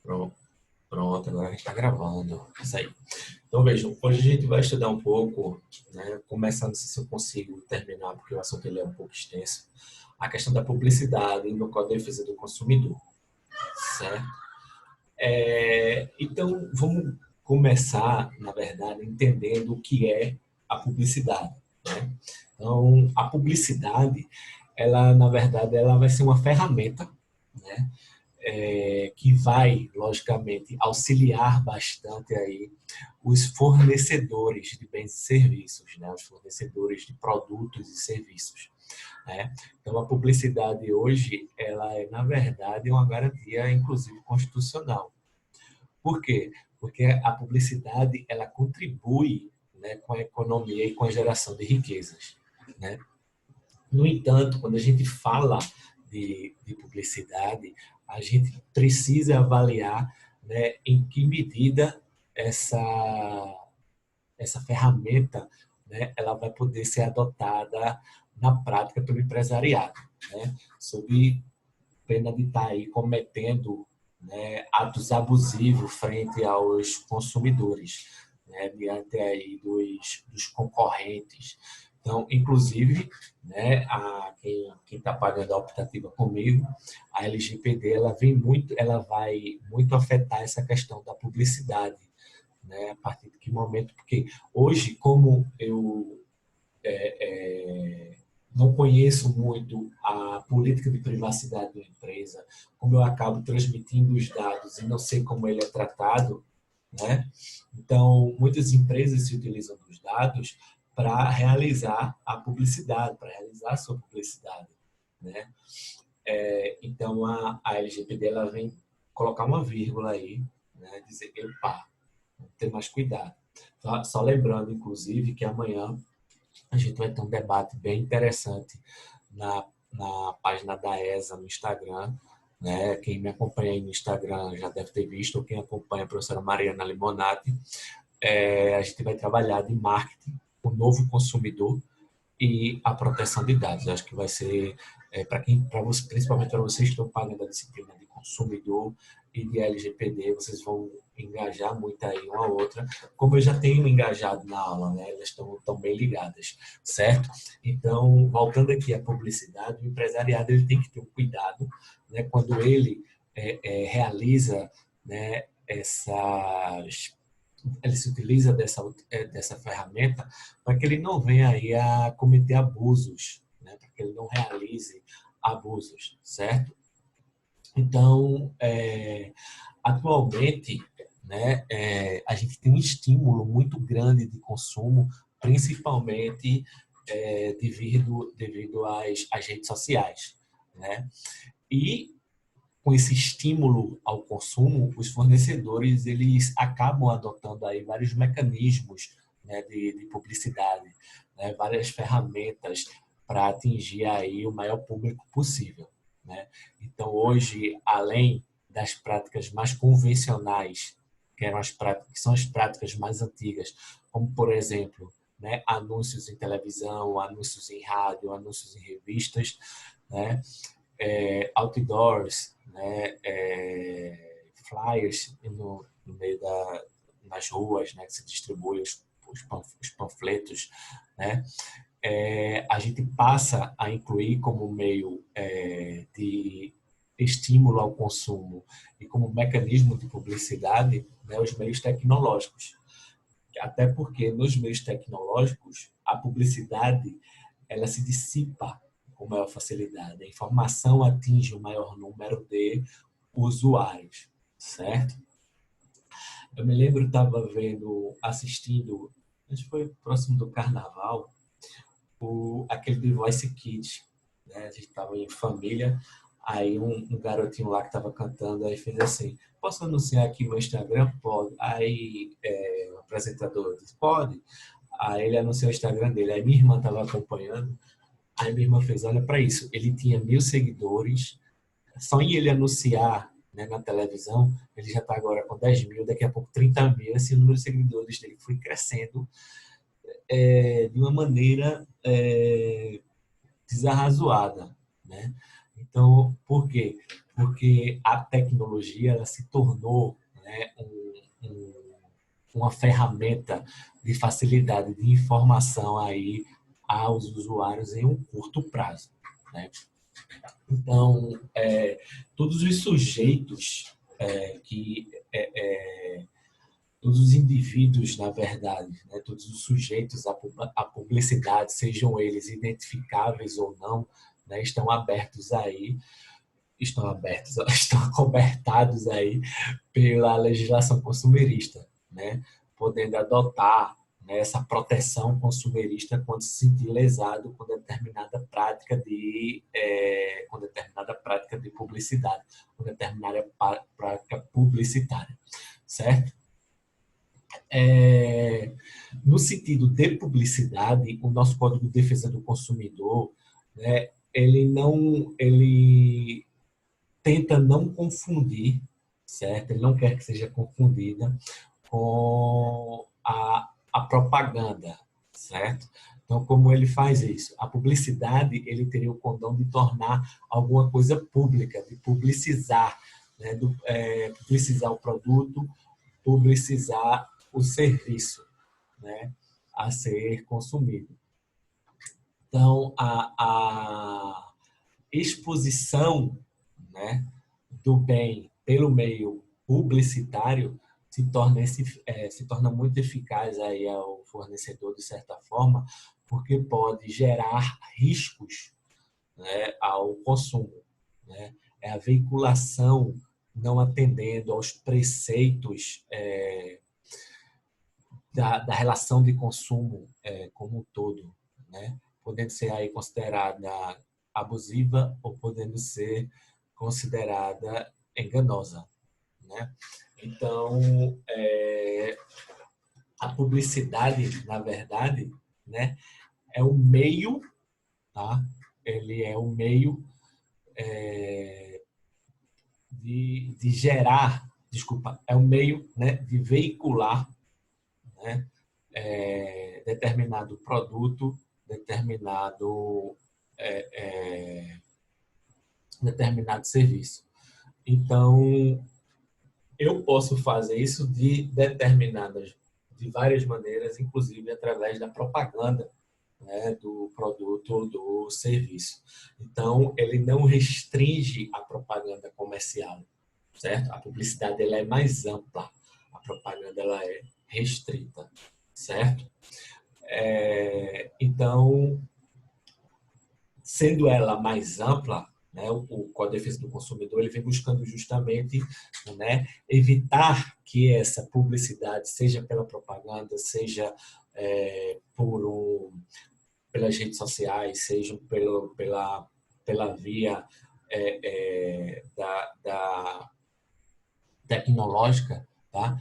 Pronto, pronto, agora a gente está gravando. Isso aí. Então, vejam, hoje a gente vai estudar um pouco, né, começando, se eu consigo terminar, porque o assunto ele é um pouco extenso, a questão da publicidade no Código de Defesa do Consumidor, certo? Então, vamos começar, na verdade, entendendo o que é a publicidade, né? Então, a publicidade, ela, na verdade, ela vai ser uma ferramenta, né? Que vai, logicamente, auxiliar bastante aí os fornecedores de bens e serviços, né? Os fornecedores de produtos e serviços, né? Então, a publicidade hoje, ela é, na verdade, uma garantia, inclusive, constitucional. Por quê? Porque a publicidade, ela contribui, né, com a economia e com a geração de riquezas, né? No entanto, quando a gente fala de publicidade, a gente precisa avaliar, né, em que medida essa, essa ferramenta, né, ela vai poder ser adotada na prática pelo empresariado, né, sob pena de estar aí cometendo, né, atos abusivos frente aos consumidores, né, diante aí dos concorrentes. Então, inclusive, né, quem está pagando a optativa comigo, a LGPD, ela vai muito afetar essa questão da publicidade, né, a partir de que momento, porque hoje, como eu não conheço muito a política de privacidade da empresa, como eu acabo transmitindo os dados e não sei como ele é tratado, né? Então, muitas empresas se utilizam dos dados para realizar a publicidade, para realizar a sua publicidade, né? Então, a LGPD ela vem colocar uma vírgula aí, né? Dizer, pá, ter mais cuidado. Só lembrando, inclusive, que amanhã a gente vai ter um debate bem interessante na página da ESA no Instagram, né? Quem me acompanha aí no Instagram já deve ter visto, ou quem acompanha a professora Mariana Limonati, a gente vai trabalhar de marketing, o novo consumidor e a proteção de dados. Eu acho que vai ser para você, principalmente para vocês que estão pagando a disciplina de consumidor e de LGPD, vocês vão engajar muito aí uma a outra, como eu já tenho engajado na aula, né? Elas estão bem ligadas, certo? Então, voltando aqui à publicidade, o empresariado ele tem que ter um cuidado, né? Quando ele realiza, né, ele se utiliza dessa ferramenta para que ele não venha aí a cometer abusos, né? Para que ele não realize abusos, certo? Então, atualmente, né, a gente tem um estímulo muito grande de consumo, principalmente devido às redes sociais, né? E com esse estímulo ao consumo, os fornecedores eles acabam adotando aí vários mecanismos, né, de publicidade, né, várias ferramentas para atingir aí o maior público possível, né? Então hoje, além das práticas mais convencionais, que são as práticas mais antigas, como por exemplo, né, anúncios em televisão, anúncios em rádio, anúncios em revistas, né, outdoors, né, flyers no meio nas ruas, né, que se distribui os panfletos, né, a gente passa a incluir como meio de estímulo ao consumo e como mecanismo de publicidade, né, os meios tecnológicos. Até porque nos meios tecnológicos a publicidade ela se dissipa com maior facilidade. A informação atinge o maior número de usuários, certo? Eu me lembro, estava assistindo, acho que foi próximo do Carnaval, aquele The Voice Kids, né? A gente estava em família, aí um garotinho lá que estava cantando, aí fez assim, posso anunciar aqui meu Instagram? Pode. Aí o apresentador disse, pode. Aí ele anunciou o Instagram dele, aí minha irmã estava acompanhando, aí minha irmã fez, olha para isso, ele tinha 1.000 seguidores, só em ele anunciar, né, na televisão, ele já está agora com 10 mil, daqui a pouco 30 mil, esse número de seguidores dele foi crescendo de uma maneira desarrazoada, né? Então, por quê? porque a tecnologia ela se tornou, né, uma ferramenta de facilidade de informação aí aos usuários em um curto prazo, né? Então, todos os sujeitos que todos os indivíduos, na verdade, né, todos os sujeitos à publicidade, sejam eles identificáveis ou não, né, estão acobertados aí pela legislação consumerista, né, podendo adotar, né, essa proteção consumerista quando se sentir lesado com determinada prática de publicidade, com determinada prática publicitária, certo? No sentido de publicidade, o nosso Código de Defesa do Consumidor, né, ele tenta não confundir, certo? Ele não quer que seja confundida com a propaganda, certo? Então, como ele faz isso? A publicidade, ele teria o condão de tornar alguma coisa pública, de publicizar, né? Publicizar o produto, publicizar o serviço, né, a ser consumido. Então, a exposição, né, do bem pelo meio publicitário se torna muito eficaz aí ao fornecedor, de certa forma, porque pode gerar riscos, né, ao consumo, né? É a veiculação não atendendo aos preceitos da relação de consumo como um todo, né? Podendo ser aí considerada abusiva ou podendo ser considerada enganosa, né? Então, a publicidade, na verdade, né, é o meio, tá? Ele é o meio de gerar, desculpa, é o meio, né, de veicular, né, determinado produto, determinado serviço. Então, eu posso fazer isso de várias maneiras, inclusive através da propaganda, né, do produto ou do serviço. Então, ele não restringe a propaganda comercial, certo? A publicidade ela é mais ampla, a propaganda ela é restrita, certo? Então, sendo ela mais ampla, né, o Código de Defesa do Consumidor ele vem buscando justamente, né, evitar que essa publicidade, seja pela propaganda, seja pelas redes sociais, seja pela via da tecnológica, tá?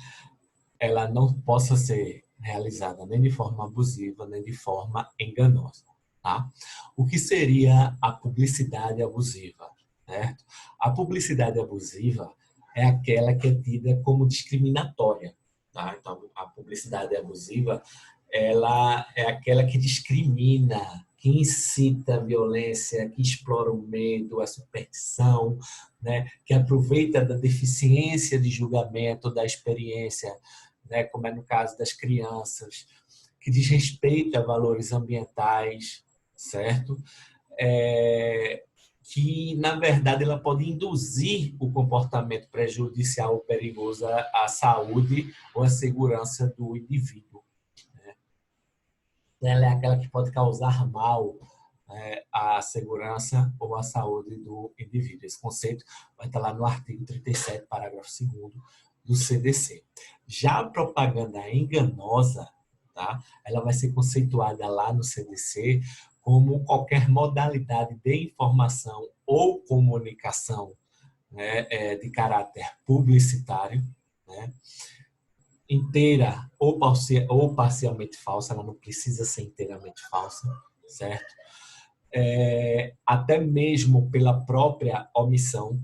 Ela não possa ser realizada nem de forma abusiva, nem de forma enganosa. Tá? O que seria a publicidade abusiva? Certo? A publicidade abusiva é aquela que é tida como discriminatória. Tá? Então, a publicidade abusiva ela é aquela que discrimina, que incita a violência, que explora o medo, a superstição, né? Que aproveita da deficiência de julgamento, da experiência, né? Como é no caso das crianças, que desrespeita valores ambientais, certo? Que, na verdade, ela pode induzir o comportamento prejudicial ou perigoso à saúde ou à segurança do indivíduo. Né? Ela é aquela que pode causar mal à segurança ou à saúde do indivíduo. Esse conceito vai estar lá no artigo 37, parágrafo 2º do CDC. Já a propaganda enganosa, tá? Ela vai ser conceituada lá no CDC como qualquer modalidade de informação ou comunicação, né, de caráter publicitário, né, inteira ou parcialmente falsa, ela não precisa ser inteiramente falsa, certo? Até mesmo pela própria omissão,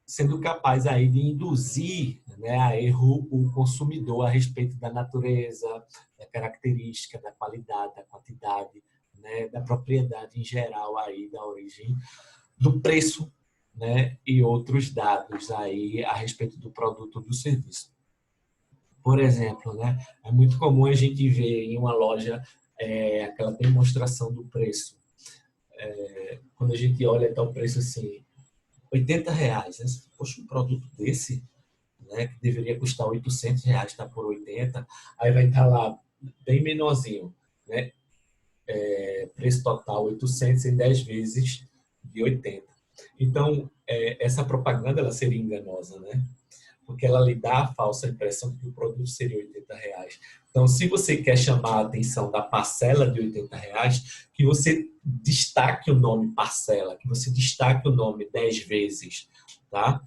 sendo capaz aí de induzir, né, a erro o consumidor a respeito da natureza, da característica, da qualidade, da quantidade, né, da propriedade em geral aí da origem do preço, né, e outros dados aí a respeito do produto ou do serviço. Por exemplo, né, é muito comum a gente ver em uma loja aquela demonstração do preço. Quando a gente olha até o preço assim, R$ 80, né? Poxa, um produto desse, né, que deveria custar R$ 800, está por 80, aí vai estar lá bem menorzinho, né? Preço total 800 em 10 vezes de 80. Então, essa propaganda ela seria enganosa, né? Porque ela lhe dá a falsa impressão de que o produto seria R$ 80. Então, se você quer chamar a atenção da parcela de R$ 80, que você destaque o nome parcela, que você destaque o nome 10 vezes, tá?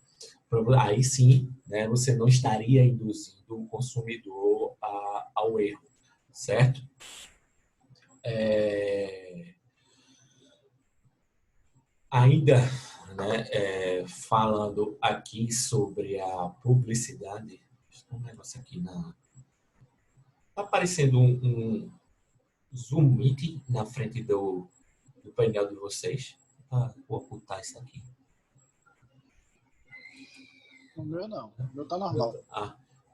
Aí sim, né, você não estaria induzindo o consumidor ao erro, certo? Ainda, né, falando aqui sobre a publicidade, um negócio aqui tá aparecendo um Zoom Meeting na frente do painel de vocês. Vou ocultar isso aqui. O meu não, o meu tá normal.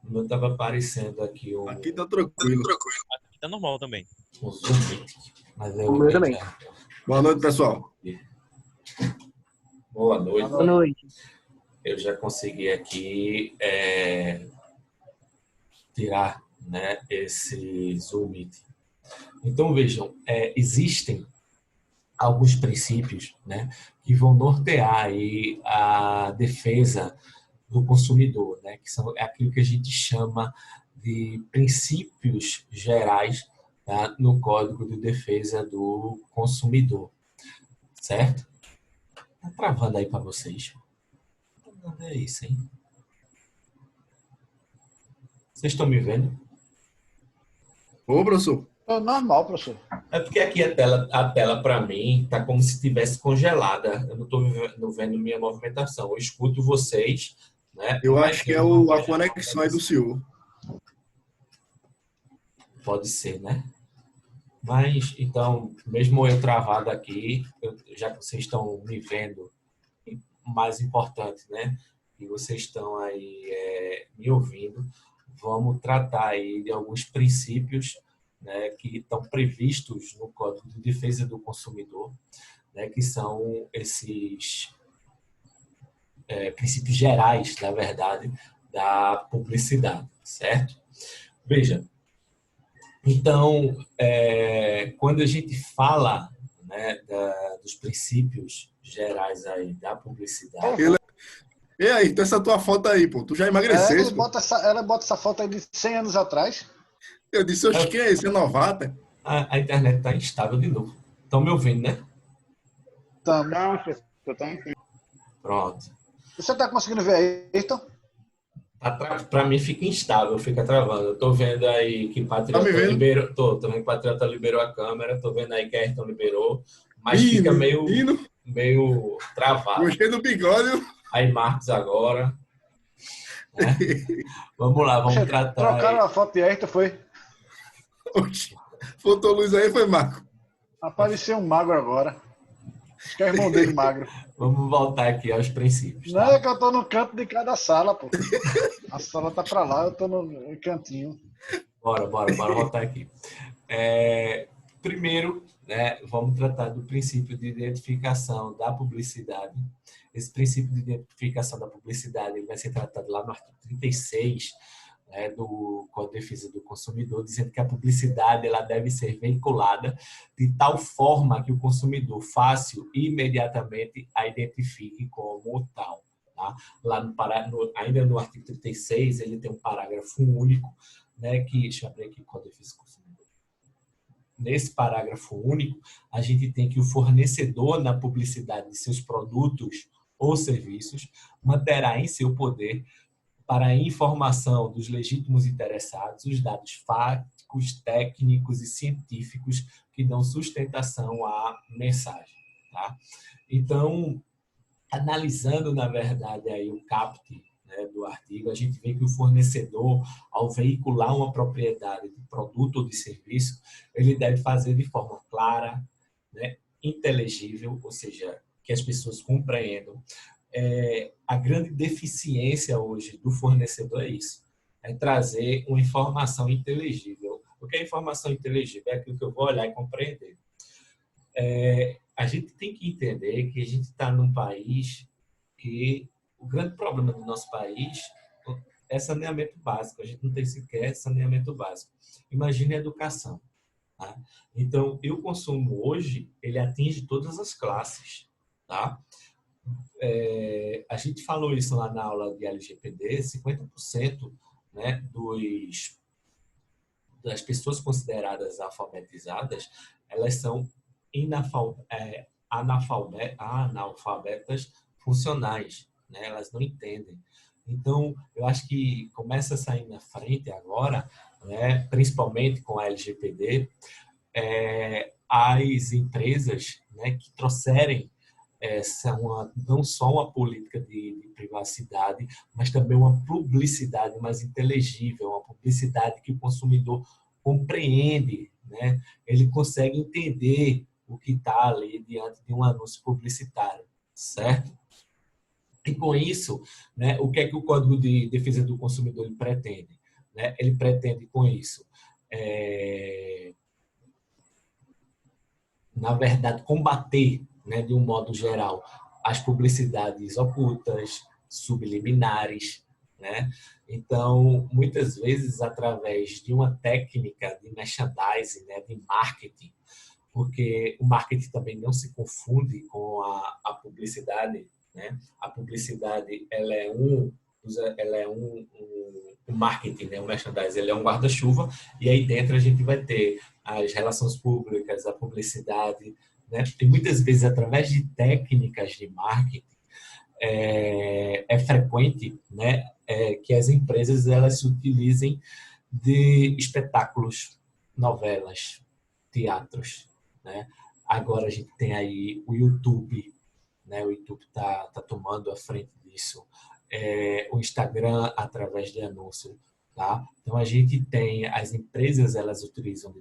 O meu estava aparecendo aqui Aqui tá tranquilo. Aqui tá normal também. o Zoom Meeting. Mas O meu também. Boa noite, pessoal. Boa noite. Boa noite. Eu já consegui aqui tirar, né, esse Zoom Meeting. Então, vejam, existem alguns princípios, né, que vão nortear aí a defesa do consumidor, né, que são aquilo que a gente chama de princípios gerais, tá, no Código de Defesa do Consumidor, certo? Tá travando aí para vocês? É isso, hein? Vocês estão me vendo? Ô, professor. É normal, professor. É porque aqui a tela para mim está como se estivesse congelada. Eu não estou vendo minha movimentação. Eu escuto vocês, né? Eu acho que é a conexão aí do senhor. Pode ser, né? Mas, então, mesmo eu travado aqui, já que vocês estão me vendo, mais importante, né? E vocês estão aí me ouvindo, vamos tratar aí de alguns princípios, né, que estão previstos no Código de Defesa do Consumidor, né, que são esses princípios gerais, na verdade, da publicidade, certo? Veja, então, quando a gente fala, né, dos princípios gerais aí da publicidade... E aí, tem essa tua foto aí, pô. Tu já emagreceste? Ela bota essa foto aí de 100 anos atrás. Eu disse, oxe, quem é esse? É novata? A internet está instável de novo. Estão me ouvindo, né? Não, Pronto. você tá conseguindo ver aí, Ayrton? Para mim fica instável, fica travando. Eu tô vendo aí que Patriota Tá me vendo? liberou. Tô vendo que Patriota liberou a câmera, tô vendo aí que Ayrton liberou, mas fica meio travado. Gostei do bigode. Aí Marcos agora. Né? Vamos lá, vamos tratar. Trocaram a foto de Ayrton, foi? Oxe, faltou luz aí, foi Marco. Apareceu um magro agora. Acho que é o irmão dele magro. Vamos voltar aqui aos princípios. Não Tá? é que eu tô no canto de cada sala, pô. A sala tá pra lá, eu tô no cantinho. Bora voltar aqui. Primeiro, né, vamos tratar do princípio de identificação da publicidade. Esse princípio de identificação da publicidade ele vai ser tratado lá no artigo 36, né, do Código de Defesa do Consumidor, dizendo que a publicidade ela deve ser veiculada de tal forma que o consumidor fácil e imediatamente a identifique como tal. Tá? Lá ainda no artigo 36, ele tem um parágrafo único, né, que, deixa eu abrir aqui o Código de Defesa do Consumidor. Nesse parágrafo único, a gente tem que o fornecedor na publicidade de seus produtos ou serviços manterá em seu poder para a informação dos legítimos interessados os dados fáticos, técnicos e científicos que dão sustentação à mensagem. Tá? Então, analisando, na verdade, aí o caput, né, do artigo, a gente vê que o fornecedor, ao veicular uma propriedade de produto ou de serviço, ele deve fazer de forma clara, né, inteligível, ou seja, que as pessoas compreendam, a grande deficiência hoje do fornecedor é isso, é trazer uma informação inteligível. O que é informação inteligível? É aquilo que eu vou olhar e compreender. A gente tem que entender que a gente está num país que o grande problema do nosso país é saneamento básico. A gente não tem sequer saneamento básico. Imagine a educação. Tá? Então, o consumo hoje, ele atinge todas as classes. Tá? A gente falou isso lá na aula de LGPD, 50%, né, das pessoas consideradas alfabetizadas, elas são analfabetas funcionais, né? Elas não entendem. Então, eu acho que começa a sair na frente agora, né, principalmente com a LGPD, as empresas, né, que trouxerem não só uma política de privacidade, mas também uma publicidade mais inteligível, uma publicidade que o consumidor compreende, né? Ele consegue entender o que está ali diante de um anúncio publicitário, certo? E com isso, né, o que é que o Código de Defesa do Consumidor ele pretende? Né? Ele pretende com isso, na verdade, combater, né, de um modo geral, as publicidades ocultas, subliminares, né? Então, muitas vezes, através de uma técnica de merchandising, né, de marketing, porque o marketing também não se confunde com a publicidade, né? A publicidade, ela é um marketing, né? O merchandising, ele é um guarda-chuva, e aí dentro a gente vai ter as relações públicas, a publicidade, né? E muitas vezes, através de técnicas de marketing, é frequente, né, que as empresas elas se utilizem de espetáculos, novelas, teatros, né? Agora a gente tem aí o YouTube, né? O YouTube tá tomando a frente disso. O Instagram através de anúncio, tá? Então a gente tem as empresas elas utilizam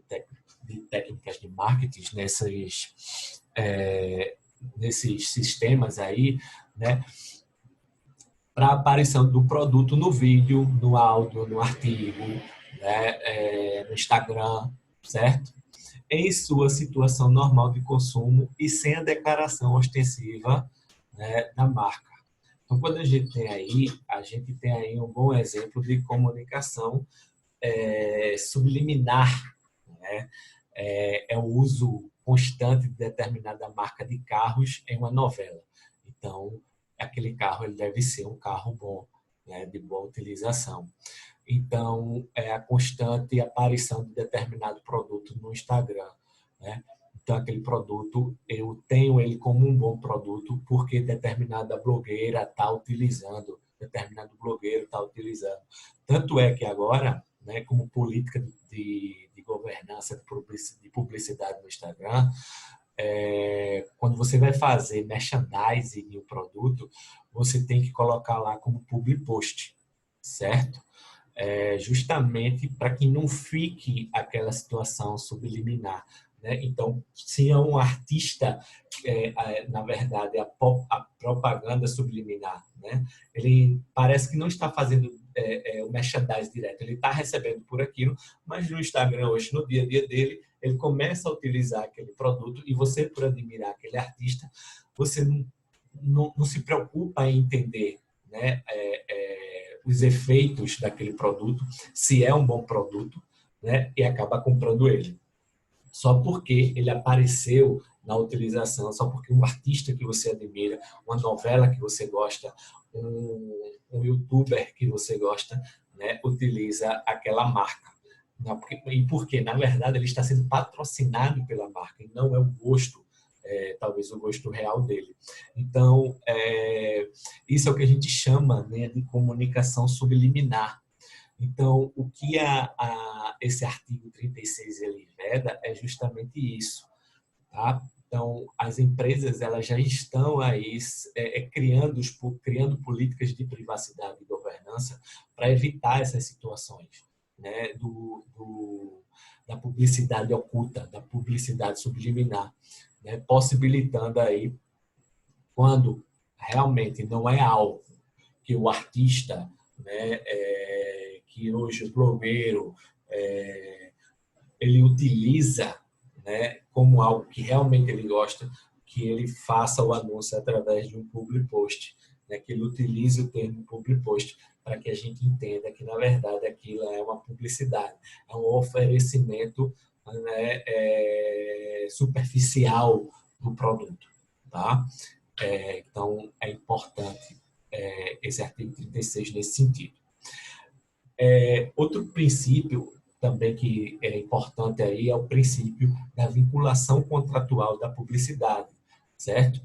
de técnicas de marketing nesses sistemas aí, né? Para a aparição do produto no vídeo, no áudio, no artigo, né? No Instagram, certo? Em sua situação normal de consumo e sem a declaração ostensiva, né, da marca. Então, quando a gente tem aí um bom exemplo de comunicação subliminar, né? O uso constante de determinada marca de carros em uma novela. Então, aquele carro ele deve ser um carro bom, né, de boa utilização. Então, é a constante aparição de determinado produto no Instagram, né? Então, aquele produto, eu tenho ele como um bom produto porque determinada blogueira está utilizando, determinado blogueiro está utilizando. Tanto é que agora, né, como política de governança de publicidade no Instagram, quando você vai fazer merchandising de um produto, você tem que colocar lá como public post, certo? Justamente para que não fique aquela situação subliminar, né? Então, se é um artista, na verdade, a propaganda subliminar, né? Ele parece que não está fazendo o merchandising direto, ele está recebendo por aquilo, mas no Instagram hoje, no dia a dia dele, ele começa a utilizar aquele produto e você, por admirar aquele artista, você não se preocupa em entender, né, os efeitos daquele produto, se é um bom produto, né, e acaba comprando ele. Só porque ele apareceu na utilização, só porque um artista que você admira, uma novela que você gosta, um youtuber que você gosta, né, utiliza aquela marca. E porque, na verdade, ele está sendo patrocinado pela marca e não é o gosto, talvez o gosto real dele. Então, isso é o que a gente chama, né, de comunicação subliminar. Então, o que esse artigo 36 ele veda é justamente isso, tá? Então, as empresas elas já estão aí criando políticas de privacidade e governança para evitar essas situações, né? Da publicidade oculta, da publicidade subliminar, né? Possibilitando aí, quando realmente não é algo que o artista, né, que hoje o blogueiro ele utiliza, né, como algo que realmente ele gosta, que ele faça o anúncio através de um public post, né, que ele utilize o termo public post para que a gente entenda que, na verdade, aquilo é uma publicidade, é um oferecimento, né, superficial do produto. Tá? Então, é importante esse artigo 36 nesse sentido. Outro princípio também que é importante aí é o princípio da vinculação contratual da publicidade, certo?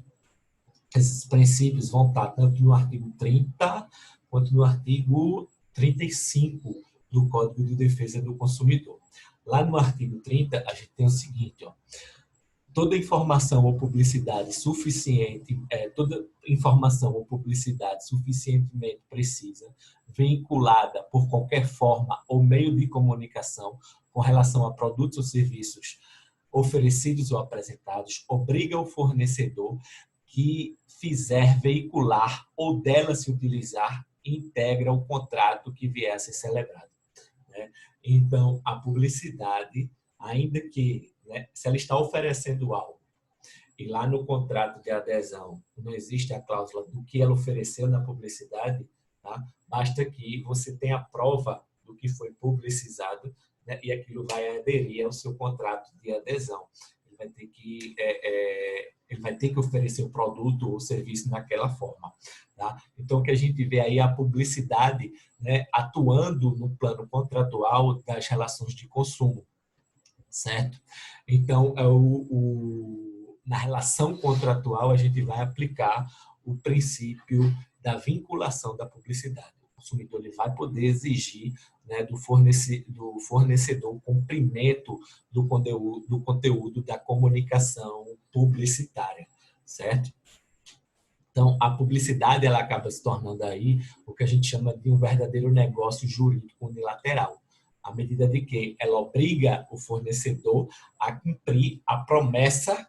Esses princípios vão estar tanto no artigo 30 quanto no artigo 35 do Código de Defesa do Consumidor. Lá no artigo 30, a gente tem o seguinte, ó: toda informação ou publicidade suficientemente precisa, vinculada por qualquer forma ou meio de comunicação com relação a produtos ou serviços oferecidos ou apresentados, obriga o fornecedor que fizer veicular ou dela se utilizar, integra o contrato que vier a ser celebrado. Né? Então, a publicidade, ainda que, né, se ela está oferecendo algo e lá no contrato de adesão não existe a cláusula do que ela ofereceu na publicidade, tá? Basta que você tenha a prova do que foi publicizado, né, e aquilo vai aderir ao seu contrato de adesão. Ele vai ter que oferecer o produto ou serviço naquela forma. Tá? Então, o que a gente vê aí é a publicidade, né, atuando no plano contratual das relações de consumo, certo? Então, na relação contratual, a gente vai aplicar o princípio da vinculação da publicidade. O consumidor ele vai poder exigir, né, do fornecedor o cumprimento do conteúdo da comunicação publicitária, certo? Então, a publicidade ela acaba se tornando aí o que a gente chama de um verdadeiro negócio jurídico unilateral, à medida de que ela obriga o fornecedor a cumprir a promessa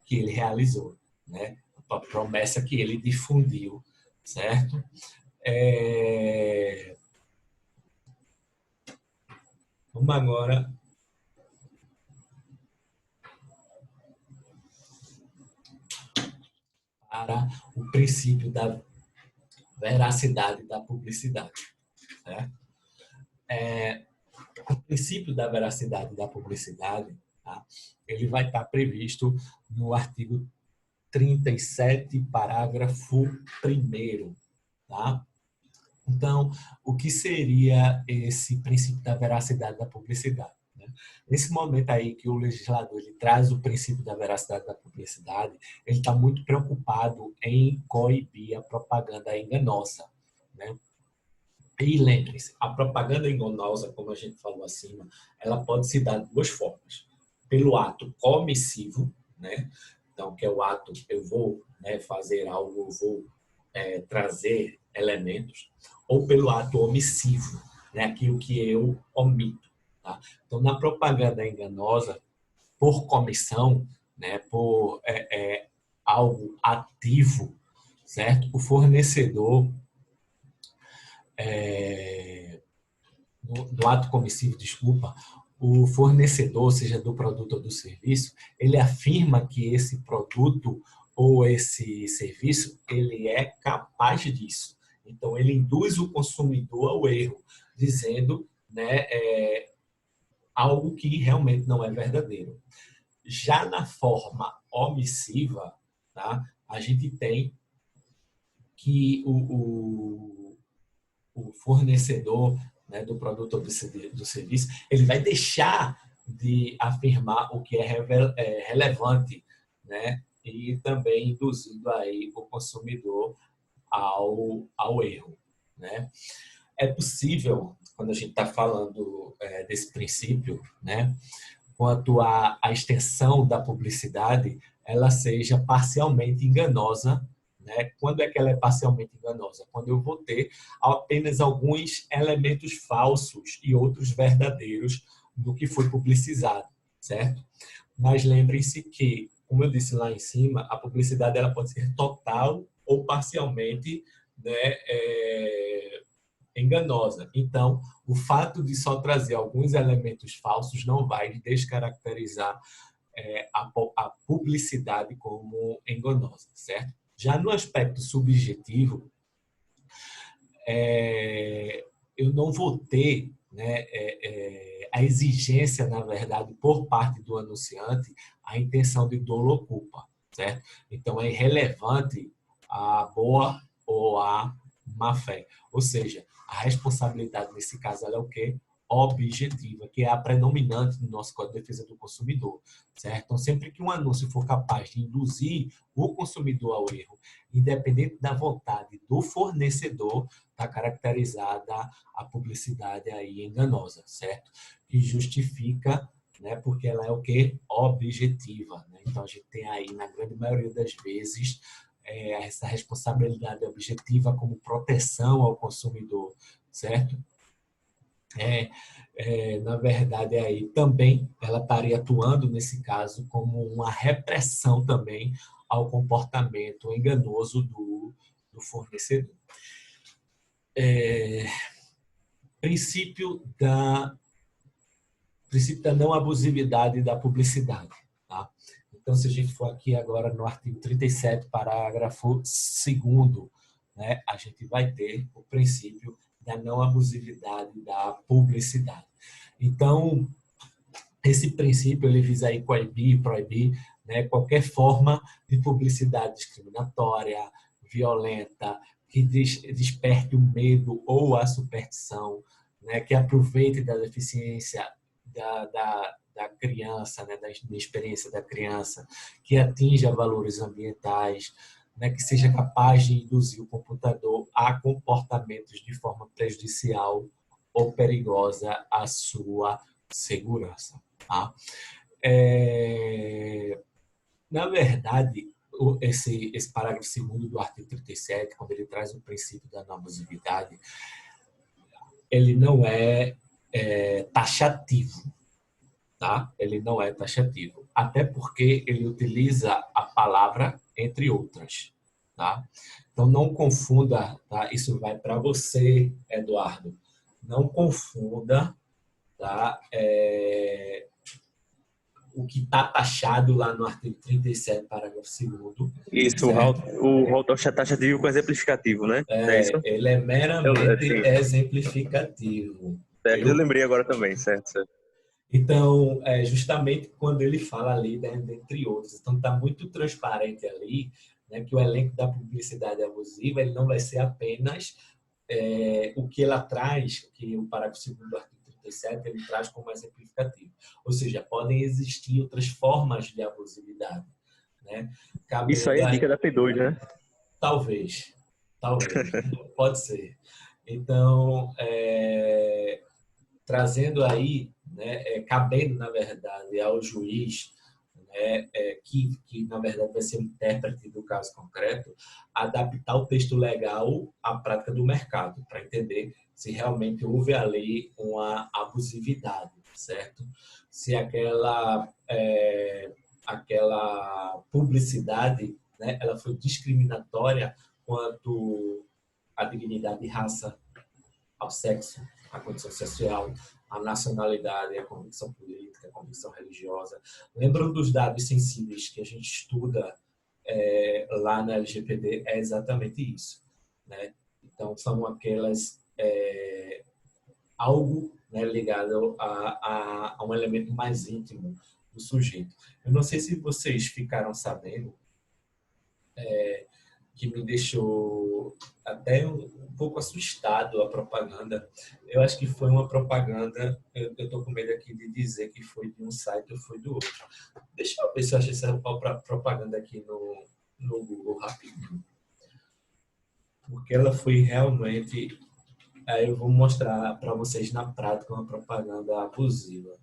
que ele realizou, né? A promessa que ele difundiu, certo? Vamos agora para o princípio da veracidade da publicidade, certo? O princípio da veracidade da publicidade, tá? Ele vai estar previsto no artigo 37, parágrafo 1º, tá? Então, o que seria esse princípio da veracidade da publicidade? Né? Nesse momento aí que o legislador ele traz o princípio da veracidade da publicidade, ele está muito preocupado em coibir a propaganda enganosa, né? E lembre-se, a propaganda enganosa, como a gente falou acima, ela pode se dar de duas formas. Pelo ato comissivo, né? Então, que é o ato, eu vou, né, fazer algo, eu vou trazer elementos, ou pelo ato omissivo, né? Aquilo que eu omito. Tá? Então, na propaganda enganosa, por comissão, né, por algo ativo, certo? O fornecedor no ato comissivo, desculpa, o fornecedor, seja do produto ou do serviço, ele afirma que esse produto ou esse serviço, ele é capaz disso. Então, ele induz o consumidor ao erro, dizendo, né, algo que realmente não é verdadeiro. Já na forma omissiva, tá, a gente tem que o fornecedor, né, do produto ou do serviço, ele vai deixar de afirmar o que é relevante, né, e também induzindo aí o consumidor ao erro, né? É possível, quando a gente está falando desse princípio, né, quanto à extensão da publicidade, ela seja parcialmente enganosa, né? Quando é que ela é parcialmente enganosa? Quando eu vou ter apenas alguns elementos falsos e outros verdadeiros do que foi publicizado, certo? Mas lembrem-se que, como eu disse lá em cima, a publicidade ela pode ser total ou parcialmente, né, enganosa. Então, o fato de só trazer alguns elementos falsos não vai descaracterizar a publicidade como enganosa, certo? Já no aspecto subjetivo, eu não vou ter, né, a exigência, na verdade, por parte do anunciante, a intenção de dolo ou culpa, certo? Então, é irrelevante a boa ou a má fé. Ou seja, a responsabilidade, nesse caso, ela é o quê? Objetiva, que é a predominante no nosso Código de Defesa do Consumidor, certo? Então, sempre que um anúncio for capaz de induzir o consumidor ao erro, independente da vontade do fornecedor, está caracterizada a publicidade aí enganosa, certo? E justifica, né, porque ela é o quê? Objetiva, né? Então, a gente tem aí, na grande maioria das vezes, essa responsabilidade objetiva como proteção ao consumidor, certo? Na verdade, aí também ela estaria atuando, nesse caso, como uma repressão também ao comportamento enganoso do fornecedor. Princípio da não abusividade da publicidade. Tá? Então, se a gente for aqui agora no artigo 37, parágrafo 2º, né, a gente vai ter o princípio da não abusividade da publicidade. Então, esse princípio ele visa aí proibir, né, qualquer forma de publicidade discriminatória, violenta, que desperte o medo ou a superstição, né, que aproveite da deficiência da criança, né, da experiência da criança, que atinja valores ambientais, né, que seja capaz de induzir o computador a comportamentos de forma prejudicial ou perigosa à sua segurança. Tá? Na verdade, esse parágrafo 2º do artigo 37, quando ele traz o princípio da não abusividade, ele não é taxativo. Tá? Ele não é taxativo. Até porque ele utiliza a palavra entre outras. Tá? Então, não confunda, tá? Isso vai para você, Eduardo. Não confunda, tá? O que está taxado lá no artigo 37, parágrafo 2º. Isso, o rol taxativo com exemplificativo, né? É isso? Ele é meramente exemplificativo. Certo, eu lembrei agora também, certo. Então, justamente quando ele fala ali, né, dentre outros, então está muito transparente ali, né, que o elenco da publicidade abusiva ele não vai ser apenas o que ela traz, que o parágrafo 2º do artigo 37 ele traz como exemplificativo. Ou seja, podem existir outras formas de abusividade. Né? Isso aí é dica da P2, né? Talvez, pode ser. Então, trazendo aí, né, cabendo, na verdade, ao juiz, né, que, na verdade, vai ser o intérprete do caso concreto, adaptar o texto legal à prática do mercado, para entender se realmente houve ali uma abusividade, certo? Se aquela publicidade, né, ela foi discriminatória quanto à dignidade de raça, ao sexo, à condição social, à nacionalidade, à convicção política, à convicção religiosa. Lembrando dos dados sensíveis que a gente estuda lá na LGPD, é exatamente isso. Né? Então, são aquelas... algo, né, ligado a um elemento mais íntimo do sujeito. Eu não sei se vocês ficaram sabendo, que me deixou até um pouco assustado a propaganda. Eu acho que foi uma propaganda, eu estou com medo aqui de dizer que foi de um site ou foi do outro. Deixa eu ver se eu achei essa propaganda aqui no Google rapidinho. Porque ela foi realmente... Aí eu vou mostrar para vocês na prática uma propaganda abusiva.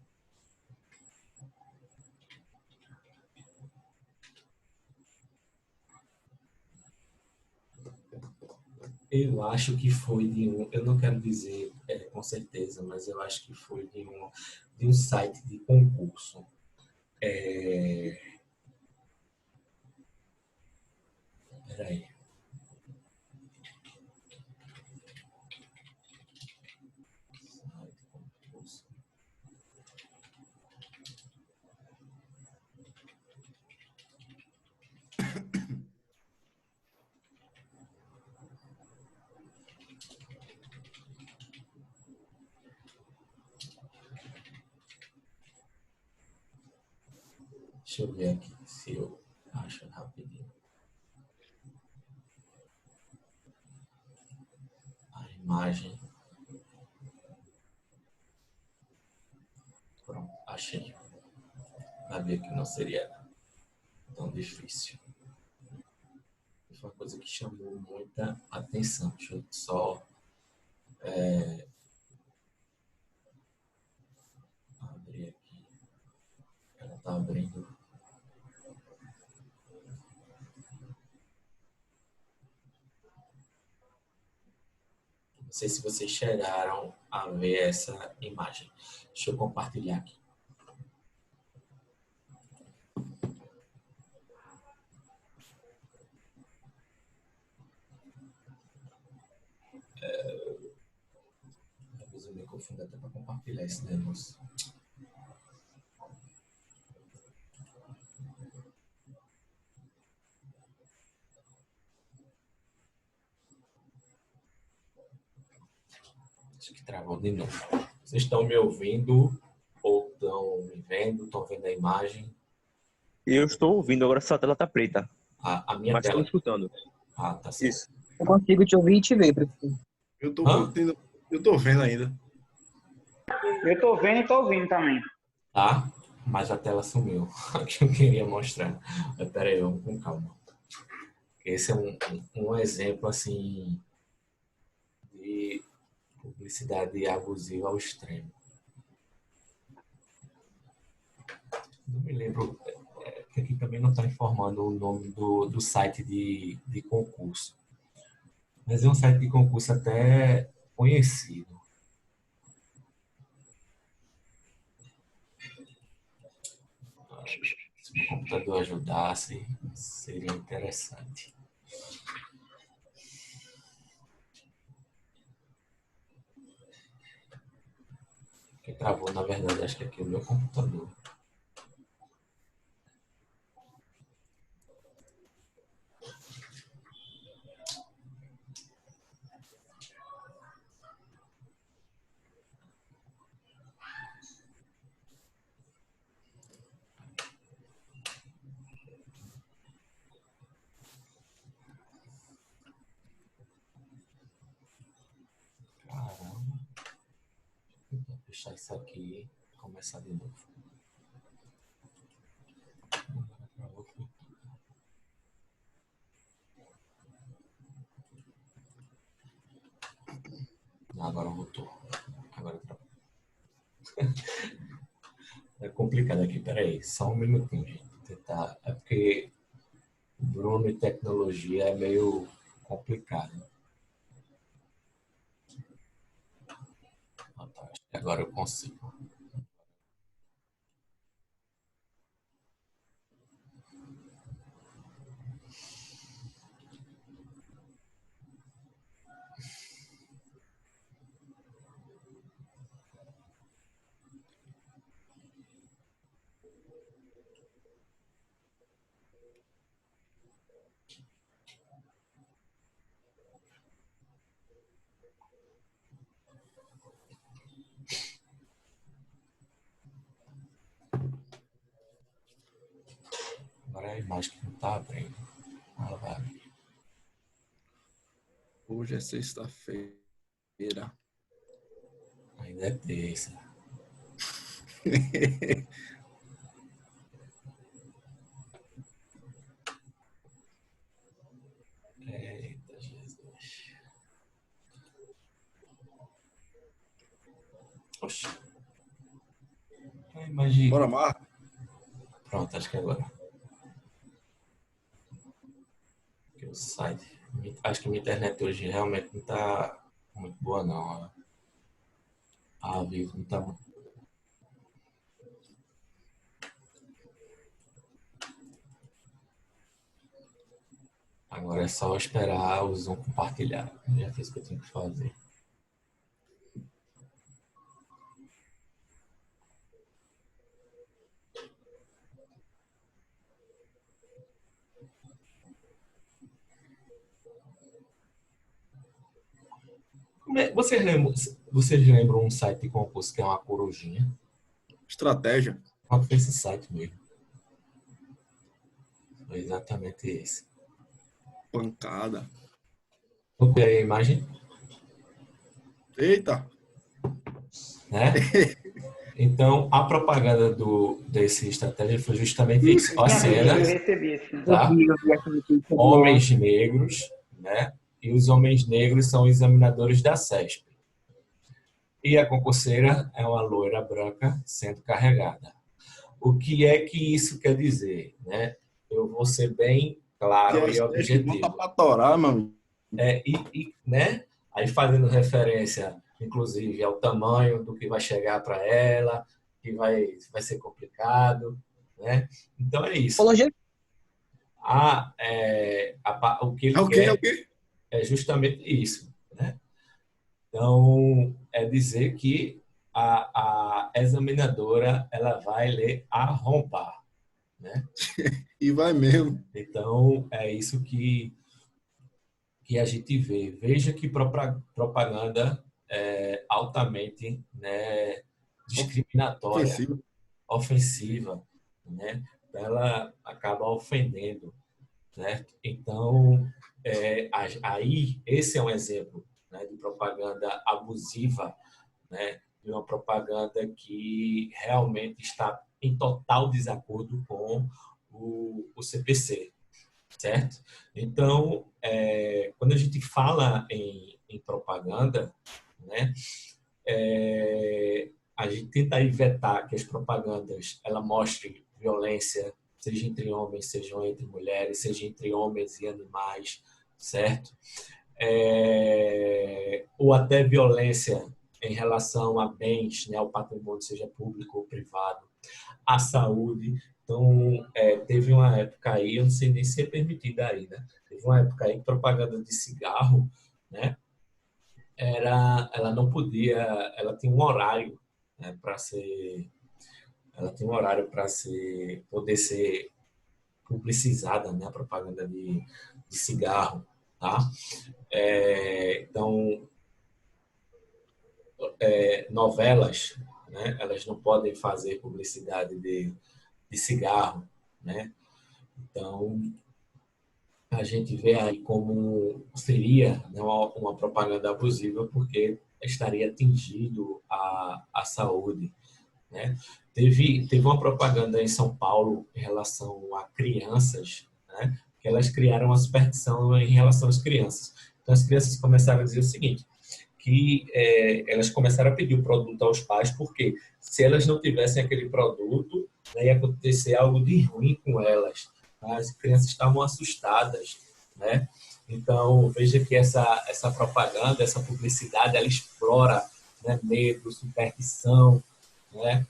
Eu acho que foi de um... Eu não quero dizer com certeza, mas eu acho que foi de um site de concurso. Peraí. Deixa eu ver aqui se eu acho rapidinho. A imagem. Pronto, achei. Vai ver que não seria tão difícil. Foi uma coisa que chamou muita atenção. Deixa eu só abrir aqui. Ela está abrindo. Não sei se vocês chegaram a ver essa imagem. Deixa eu compartilhar aqui. Talvez eu me confunda até para compartilhar esse negócio. Acho que travou de novo. Vocês estão me ouvindo ou estão me vendo? Estão vendo a imagem? Eu estou ouvindo, agora sua tela tá preta. A minha Mas estou tela. escutando. Ah, tá certo. Isso. Eu consigo te ouvir e te ver, professor. Eu tô vendo ainda. Eu tô vendo e tô ouvindo também. Tá? Mas a tela sumiu. O que eu queria mostrar. Mas peraí, vamos com calma. Esse é um exemplo, assim, de publicidade abusiva ao extremo. Não me lembro, que aqui também não está informando o nome do site de concurso. Mas é um site de concurso até conhecido. Se o computador ajudasse, seria interessante. O que travou, na verdade, acho que aqui é o meu computador. Caramba. Vou fechar isso aqui e começar de novo. Agora voltou. Agora travou. É complicado aqui, peraí, só um minutinho, gente. Vou tentar. É porque Bruno e tecnologia é meio complicado. Ah, tá, acho que agora eu consigo. Agora a imagem que não está abrindo. Ela vai abrir. Hoje é sexta-feira. Ainda é terça. Eita, Jesus. Oxi. A imagem. Bora, Marco. Pronto, acho que agora. Porque o site. Acho que minha internet hoje realmente não está muito boa, não. A Vivo não está muito. Agora é só esperar o Zoom compartilhar. Eu já fiz o que eu tinha que fazer. Vocês lembram um site de concurso que é uma corujinha? Estratégia. Qual foi esse site mesmo? Exatamente isso. Pancada. Vamos ver aí a imagem, Eita. né? Então, a propaganda desse estratégia foi justamente isso. Ó, Tinha visto, eu cenas, recebi esse. tá? Eu vi essa notícia do- Homens negros, né? E os homens negros são examinadores da CESP. E a concurseira é uma loira branca sendo carregada. O que é que isso quer dizer, né? Eu vou ser bem Que claro é e que bota objetivo. pra torar, mano. Né? Aí fazendo referência, inclusive, ao tamanho do que vai chegar para ela, que vai ser complicado, né? Então é isso. Psicologia. O que ele É o quê? É o quer quê? é justamente isso, né? Então, é dizer que a examinadora ela vai lhe arrombar, né? E vai mesmo. Então, é isso que a gente vê. Veja que propaganda é altamente, né, discriminatória, Ofensivo. ofensiva, né? Ela acaba ofendendo, certo? Então, aí, esse é um exemplo, né, de propaganda abusiva, né, de uma propaganda que realmente está em total desacordo com o CPC, certo? Então, quando a gente fala em propaganda, né, a gente tenta evitar que as propagandas ela mostrem violência, seja entre homens, seja entre mulheres, seja entre homens e animais, certo? Ou até violência em relação a bens, né, ao patrimônio, seja público ou privado, à saúde. Então, teve uma época aí, eu não sei nem se é permitida aí, né? Teve uma época aí que propaganda de cigarro, né? Ela não podia, ela tinha um horário, né, para ser, ela tinha um horário para poder ser publicizada, né, a propaganda de cigarro, tá? Então, novelas, né, elas não podem fazer publicidade de cigarro, né? Então, a gente vê aí como seria, né, uma propaganda abusiva, porque estaria atingindo a saúde, né? Teve uma propaganda em São Paulo em relação a crianças, né? Que elas criaram uma superstição em relação às crianças. Então, as crianças começaram a dizer o seguinte, que elas começaram a pedir o produto aos pais, porque se elas não tivessem aquele produto, né, ia acontecer algo de ruim com elas. As crianças estavam assustadas, né? Então, veja que essa propaganda, essa publicidade, ela explora, né, medo, superstição, né?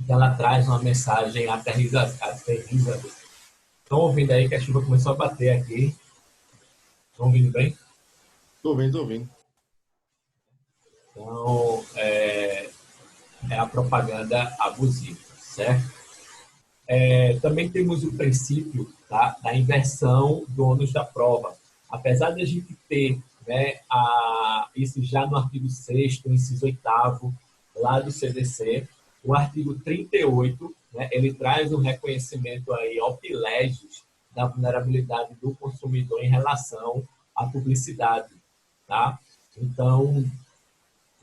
E ela traz uma mensagem aterrorizadora. Estão ouvindo aí que a chuva começou a bater aqui? Estão ouvindo bem? Tô vendo, tô vendo. Então, é a propaganda abusiva, certo? Também temos o princípio, tá, da inversão do ônus da prova. Apesar de a gente ter, né, isso já no artigo 6º, inciso 8º, lá do CDC, o artigo 38, né, ele traz um reconhecimento aí ao privilégios da vulnerabilidade do consumidor em relação à publicidade, tá? Então,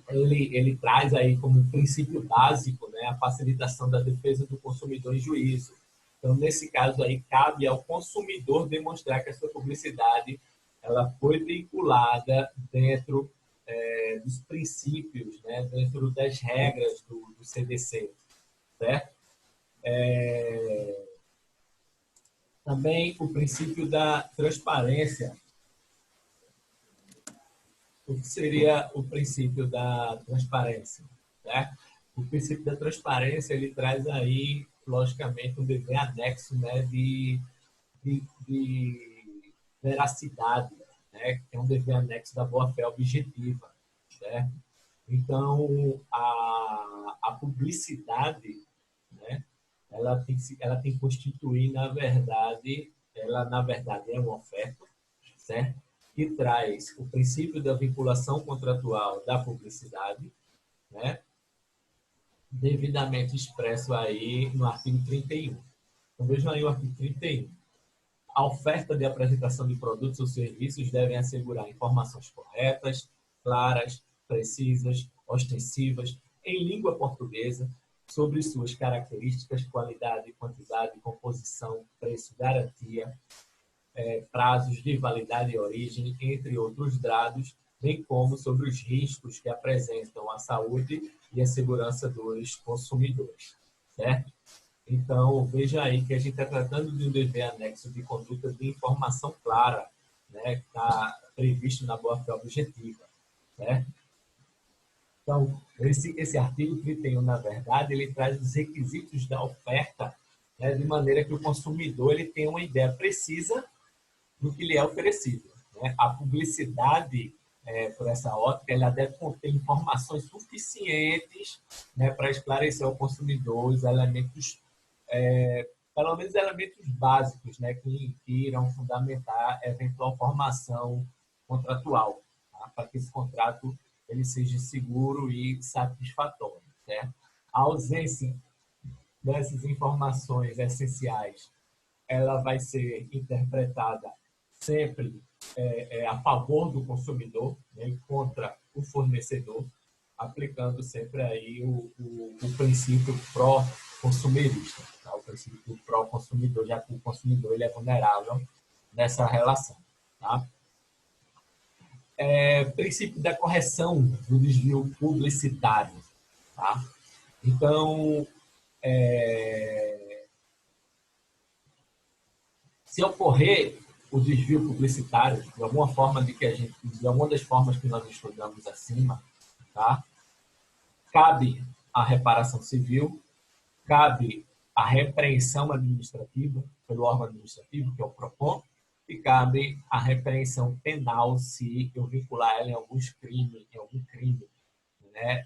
ele traz aí como um princípio básico, né, a facilitação da defesa do consumidor em juízo. Então, nesse caso aí, cabe ao consumidor demonstrar que essa publicidade ela foi vinculada dentro dos princípios, né, dentro das regras do CDC, certo? Também o princípio da transparência. O que seria o princípio da transparência, né? O princípio da transparência ele traz aí, logicamente, um dever anexo, né, de veracidade, né, que é um dever anexo da boa-fé objetiva, certo? Então, a publicidade, né, ela tem que constituir, na verdade é uma oferta, certo? Que traz o princípio da vinculação contratual da publicidade, né? Devidamente expresso aí no artigo 31. Então, vejam aí o artigo 31. A oferta de apresentação de produtos ou serviços devem assegurar informações corretas, claras, precisas, ostensivas, em língua portuguesa, sobre suas características, qualidade, quantidade, composição, preço, garantia, prazos de validade e origem, entre outros dados, bem como sobre os riscos que apresentam a saúde e a segurança dos consumidores, certo? Então, veja aí que a gente está tratando de um dever anexo de conduta de informação clara, né, que está previsto na boa-fé objetiva, certo? Então, esse artigo 31, na verdade, ele traz os requisitos da oferta, né, de maneira que o consumidor ele tenha uma ideia precisa do que lhe é oferecido, né? A publicidade, por essa ótica, ela deve conter informações suficientes, né, para esclarecer ao consumidor os elementos, pelo menos elementos básicos, né, que irão fundamentar a eventual formação contratual, tá? Para que esse contrato ele seja seguro e satisfatório, certo? A ausência dessas informações essenciais, ela vai ser interpretada sempre a favor do consumidor, né, contra o fornecedor, aplicando sempre aí o princípio pró-consumerista, tá? O princípio pró-consumidor, já que o consumidor ele é vulnerável nessa relação, tá? Princípio da correção do desvio publicitário, tá? Então, se ocorrer o desvio publicitário de alguma forma de alguma das formas que nós estudamos acima, tá? Cabe a reparação civil, cabe a repreensão administrativa pelo órgão administrativo, que é o PROCON, e cabe a repreensão penal se eu vincular ela em algum crime, né?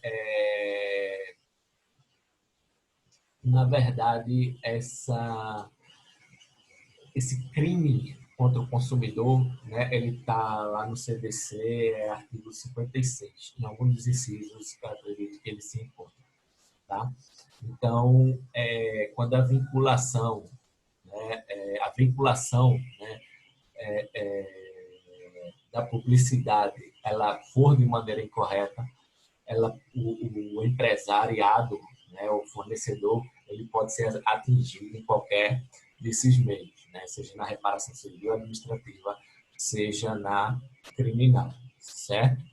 Na verdade, esse crime contra o consumidor, né, ele está lá no CDC, artigo 56, em alguns dos incisos que eu acredito que ele se encontra, tá? Então, quando a vinculação, né, da publicidade, ela for de maneira incorreta, o empresariado, né, o fornecedor, ele pode ser atingido em qualquer desses meios, né? Seja na reparação civil, administrativa, seja na criminal, certo?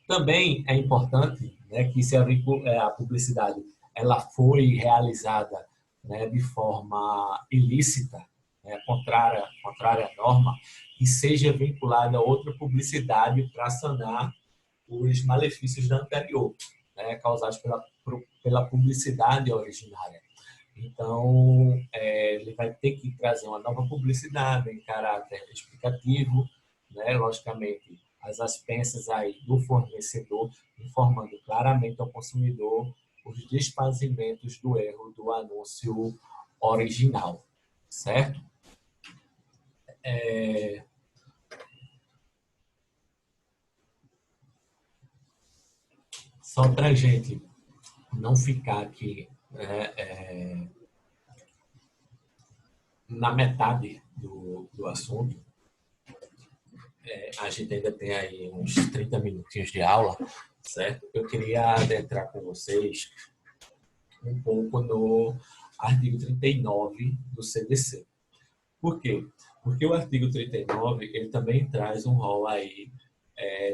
Também é importante, né, que se a publicidade ela foi realizada, né, de forma ilícita, né, contrária à norma, e seja vinculada a outra publicidade para sanar os malefícios da anterior, né, causados pela publicidade originária. Então, ele vai ter que trazer uma nova publicidade em caráter explicativo, né, logicamente, as expensas aí do fornecedor, informando claramente ao consumidor os desfazimentos do erro do anúncio original, certo? Só para a gente não ficar aqui, né, na metade do assunto, a gente ainda tem aí uns 30 minutinhos de aula, certo? Eu queria adentrar com vocês um pouco no artigo 39 do CDC. Por quê? Porque o artigo 39, ele também traz um rol aí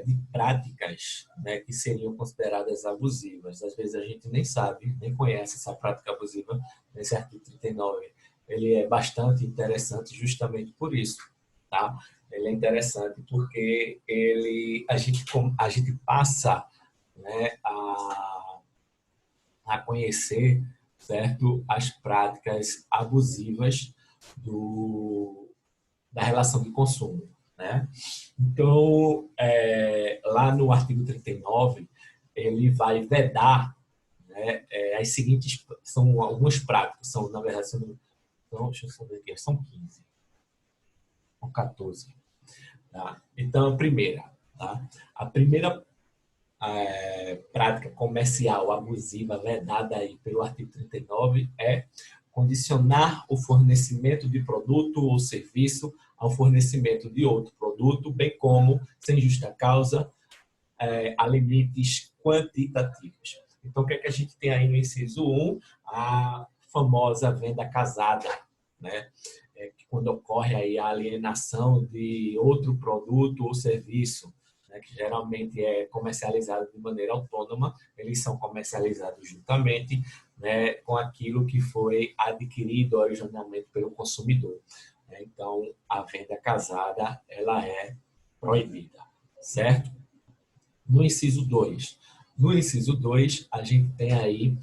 de práticas, né, que seriam consideradas abusivas. Às vezes a gente nem sabe, nem conhece essa prática abusiva nesse artigo 39. Ele é bastante interessante justamente por isso, tá? Ele é interessante porque a gente passa, né, a conhecer, certo, as práticas abusivas da relação de consumo, né? Então, lá no artigo 39, ele vai vedar, né, as seguintes, são algumas práticas, na verdade, deixa eu só ver aqui, são 15, ou 14. Tá? Então, a primeira prática comercial abusiva vedada aí pelo artigo 39 é condicionar o fornecimento de produto ou serviço ao fornecimento de outro produto, bem como, sem justa causa, a limites quantitativos. Então, o que é que a gente tem aí no inciso 1? A famosa venda casada, né? Quando ocorre aí a alienação de outro produto ou serviço, né, que geralmente é comercializado de maneira autônoma, eles são comercializados juntamente, né, com aquilo que foi adquirido originalmente pelo consumidor. Então, a venda casada, ela é proibida, certo? No inciso 2. No inciso 2, a gente tem aí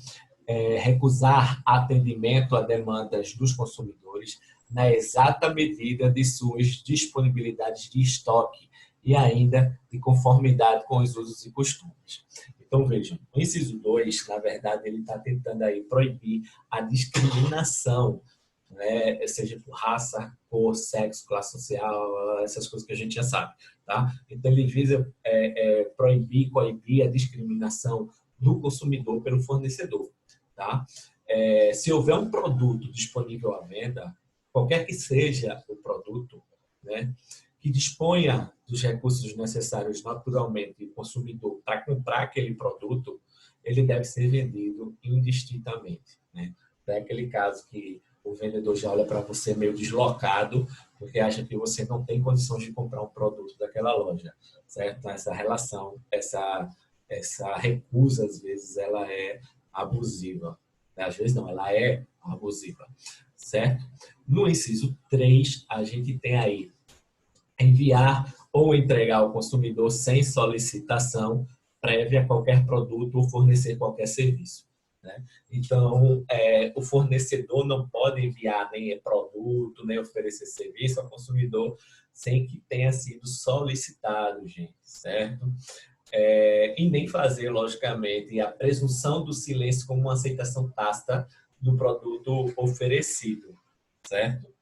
recusar atendimento a demandas dos consumidores na exata medida de suas disponibilidades de estoque e ainda de conformidade com os usos e costumes. Então, vejam, o inciso 2, na verdade, ele está tentando aí proibir a discriminação, né? Seja por raça, cor, sexo, classe social, essas coisas que a gente já sabe. Tá? Então, ele visa coibir a discriminação do consumidor pelo fornecedor. Tá? Se houver um produto disponível à venda, qualquer que seja o produto, né, que disponha dos recursos necessários naturalmente do consumidor para comprar aquele produto, ele deve ser vendido indistintamente. Né? É aquele caso que o vendedor já olha para você meio deslocado, porque acha que você não tem condições de comprar um produto daquela loja. Certo? Então, essa relação, essa recusa, às vezes, ela é abusiva. Às vezes não, ela é abusiva. Certo? No inciso 3, a gente tem aí enviar ou entregar ao consumidor sem solicitação prévia qualquer produto ou fornecer qualquer serviço. Né? Então, o fornecedor não pode enviar nem produto, nem oferecer serviço ao consumidor sem que tenha sido solicitado, gente, certo? E nem fazer, logicamente, a presunção do silêncio como uma aceitação tácita do produto oferecido, certo?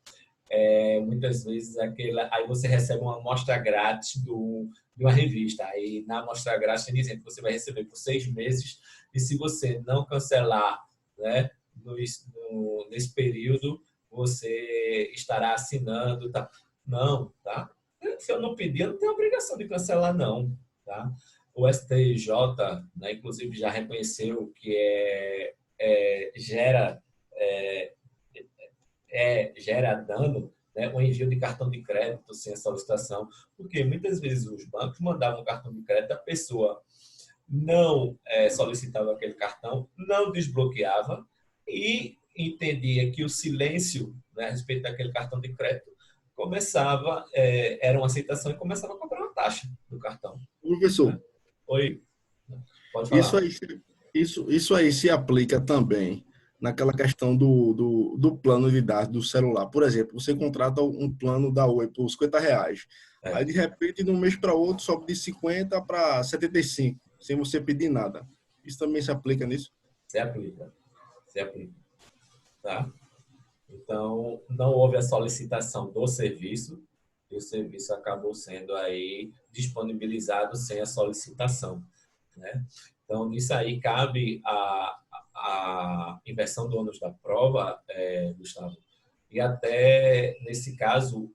Muitas vezes aí você recebe uma amostra grátis de uma revista. Aí na amostra grátis tem dizendo que você vai receber por 6 meses e se você não cancelar, né, nesse período, você estará assinando. Tá? Não, tá? Se eu não pedir, eu não tenho obrigação de cancelar, não. Tá? O STJ, né, inclusive, já reconheceu que gera dano, né, o envio de cartão de crédito sem a solicitação, porque muitas vezes os bancos mandavam cartão de crédito, a pessoa não solicitava aquele cartão, não desbloqueava e entendia que o silêncio, né, a respeito daquele cartão de crédito era uma aceitação e começava a cobrar uma taxa do cartão. Professor, Oi, pode falar. Isso aí se aplica também naquela questão do plano de dados do celular. Por exemplo, você contrata um plano da Oi por R$50. Aí, de repente, de um mês para outro, sobe de 50 para 75, sem você pedir nada. Isso também se aplica nisso? Se aplica. Tá? Então, não houve a solicitação do serviço e o serviço acabou sendo aí disponibilizado sem a solicitação. Né? Então, nisso aí cabe a inversão do ônus da prova, Gustavo, e até, nesse caso,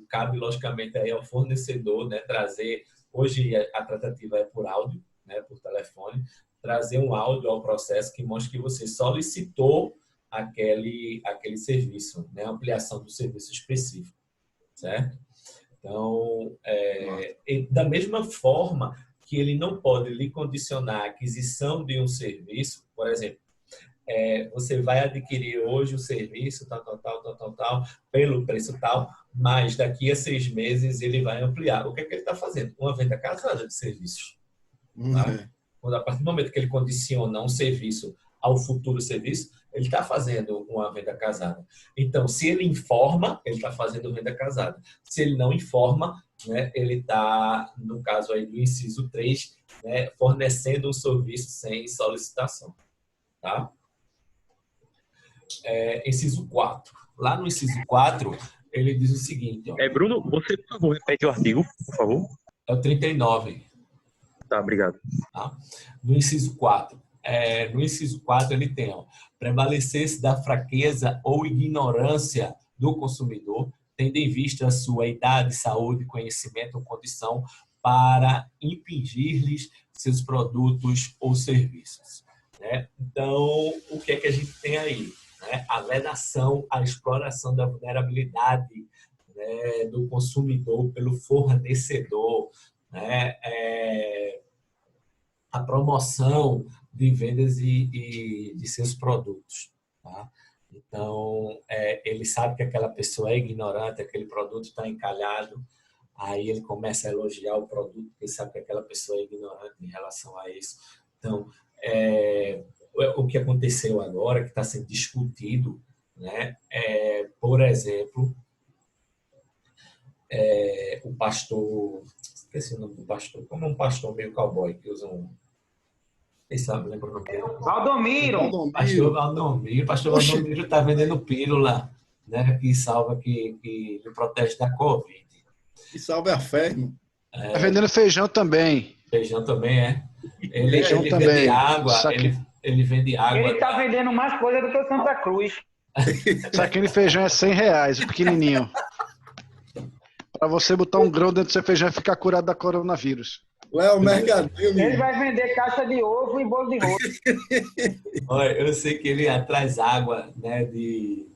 cabe, logicamente, aí ao fornecedor, né, trazer, hoje a tratativa é por áudio, né, por telefone, trazer um áudio ao processo que mostre que você solicitou aquele serviço, né, ampliação do serviço específico, certo? Então, da mesma forma que ele não pode lhe condicionar a aquisição de um serviço, por exemplo, você vai adquirir hoje o serviço tal, pelo preço tal, mas daqui a 6 meses ele vai ampliar. O que é que ele está fazendo? Uma venda casada de serviços. Tá? Quando, a partir do momento que ele condiciona um serviço ao futuro serviço, ele está fazendo uma venda casada. Então, se ele informa, ele está fazendo venda casada. Se ele não informa, né, ele está, no caso aí do inciso 3, né, fornecendo um serviço sem solicitação. Tá? Inciso 4. Lá no inciso 4, ele diz o seguinte. Ó, Bruno, você, por favor, repete o artigo, por favor. É o 39. Tá, obrigado. Tá? No inciso 4, no inciso 4, ele tem, ó, prevalecer-se da fraqueza ou ignorância do consumidor, tendo em vista a sua idade, saúde, conhecimento ou condição para impingir-lhes seus produtos ou serviços. Né? Então, o que é que a gente tem aí? Né? A vedação, a exploração da vulnerabilidade, né, do consumidor pelo fornecedor, né? A promoção de vendas e de seus produtos. Tá? Então, ele sabe que aquela pessoa é ignorante, aquele produto está encalhado, aí ele começa a elogiar o produto, porque ele sabe que aquela pessoa é ignorante em relação a isso. Então, o que aconteceu agora, que está sendo discutido, né, por exemplo, o pastor, esqueci o nome do pastor, como um pastor meio cowboy, que usa um... Vocês sabem, lembra o nome dele? Valdomiro. Pastor Valdomiro. Pastor Valdomiro está vendendo pílula, né, que salva, que lhe protege da Covid. E salve a fé, irmão. Tá vendendo feijão também. Feijão também é. Ele também. vende água, ele vende água. Ele tá vendendo mais coisa do que o Santa Cruz. Saquinho de feijão é R$100, o pequenininho. Para você botar um grão dentro do seu feijão e ficar curado da coronavírus. Léo Mercadinho. Ele vai vender caixa de ovo e bolo de rosto. Olha, eu sei que ele traz água, né, de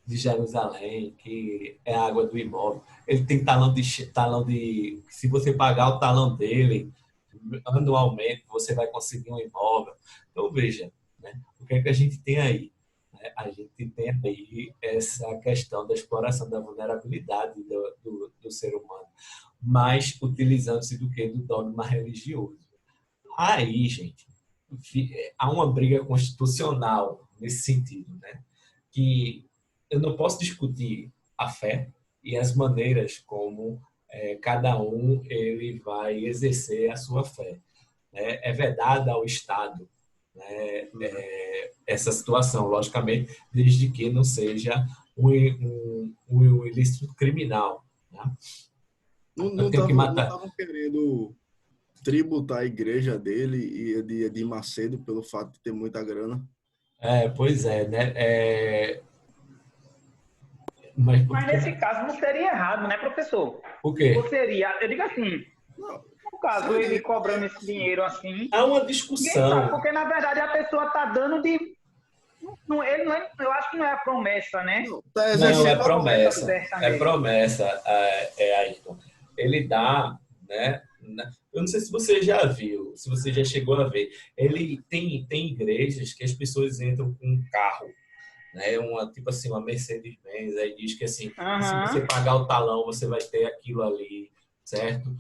Jerusalém, que é a água do imóvel. Ele tem talão de... Se você pagar o talão dele, anualmente, você vai conseguir um imóvel. Então, veja, né, o que é que a gente tem aí? A gente tem aí essa questão da exploração da vulnerabilidade do ser humano, mas utilizando-se do que? Do dogma religioso. Aí, gente, há uma briga constitucional nesse sentido, né? Que eu não posso discutir a fé e as maneiras como cada um ele vai exercer a sua fé. Né? É vedada ao Estado, né, essa situação, logicamente, desde que não seja um ilícito criminal. Né? Não estavam querendo tributar a igreja dele e de Edir Macedo pelo fato de ter muita grana? Pois é, né? Mas nesse caso não seria errado, né, professor? O quê? Ou seria, eu digo assim, no caso, ele cobrando esse dinheiro assim... Há uma discussão. Sabe, porque, na verdade, a pessoa está dando de... Não, eu acho que não é a promessa, né? Não, é promessa. É promessa, Ayrton. Ele dá, né? Eu não sei se você já viu, se você já chegou a ver. Ele tem igrejas que as pessoas entram com um carro, né? Tipo assim, uma Mercedes-Benz, aí diz que assim, se você pagar o talão, você vai ter aquilo ali, certo?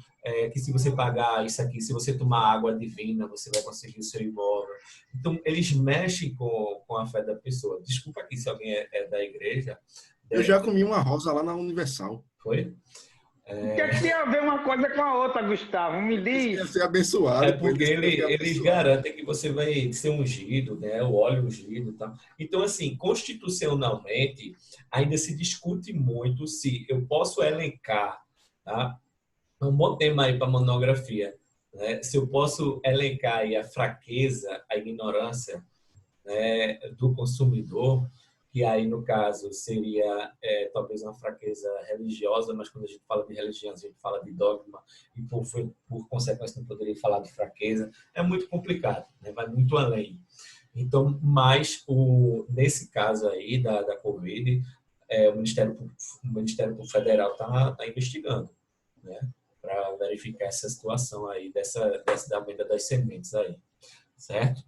Que se você pagar isso aqui, se você tomar água divina, você vai conseguir o seu imóvel. Então, eles mexem com a fé da pessoa. Desculpa aqui se alguém é da igreja. Eu já comi uma rosa lá na Universal. Foi? O que é que tem a ver uma coisa com a outra, Gustavo? Me diz. Ia ser abençoado. É porque eles garantem que você vai ser ungido, né? O óleo ungido e tal. Então, assim, constitucionalmente, ainda se discute muito se eu posso elencar, tá? É um bom tema aí para monografia, né? Se eu posso elencar aí a fraqueza, a ignorância, né, do consumidor, que aí, no caso, seria talvez uma fraqueza religiosa, mas quando a gente fala de religião, a gente fala de dogma, e por consequência não poderia falar de fraqueza. É muito complicado, né? Vai muito além. Então, mas nesse caso aí da Covid, o Ministério Federal está investigando, né? Para verificar essa situação aí, da venda das sementes aí, certo?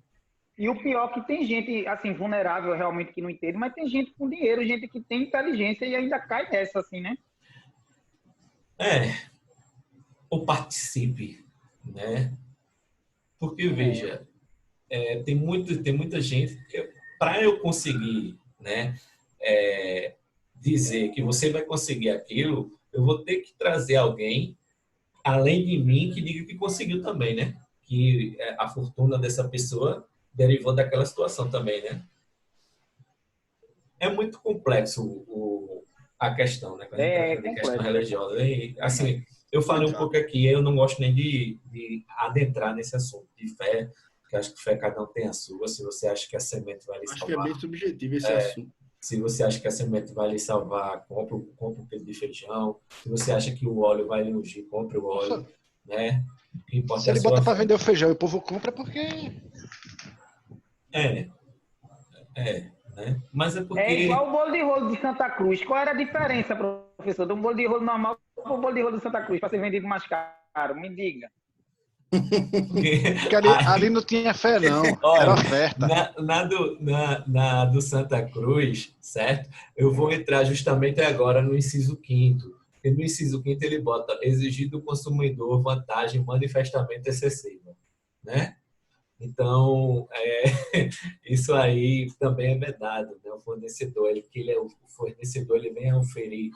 E o pior é que tem gente, assim, vulnerável realmente que não entende, mas tem gente com dinheiro, gente que tem inteligência e ainda cai nessa, assim, né? Ou participe, né? Porque, veja, tem muita gente... Para eu conseguir, né, dizer que você vai conseguir aquilo, eu vou ter que trazer alguém além de mim, que diga que conseguiu também, né? Que a fortuna dessa pessoa derivou daquela situação também, né? É muito complexo a questão, né? Quando a gente trata de questão religiosa. E, assim, eu falei um pouco aqui, eu não gosto nem de adentrar nesse assunto de fé, que acho que cada um tem a sua. Se você acha que a semente vai lhe Acho que é salvar, bem subjetivo esse assunto. se você acha que a semente vai lhe salvar, compre um quilo de feijão. Se você acha que o óleo vai lhe ungir, compre o óleo, né? O que importa Se é a ele sua bota para fé. vender o feijão e o povo compra, é porque É, né? Mas é É porque igual o bolo de rolo de Santa Cruz. Qual era a diferença, professor, do bolo de rolo normal para o bolo de rolo de Santa Cruz, para ser vendido mais caro? Me diga. Porque ali não tinha fé, não. Era olha, oferta. na do Santa Cruz, certo? Eu vou entrar justamente agora no inciso 5º. Porque no inciso 5º ele bota exigir do consumidor vantagem manifestamente excessiva, né? Então, isso aí também é vedado, né? O fornecedor, o fornecedor, ele vem a oferir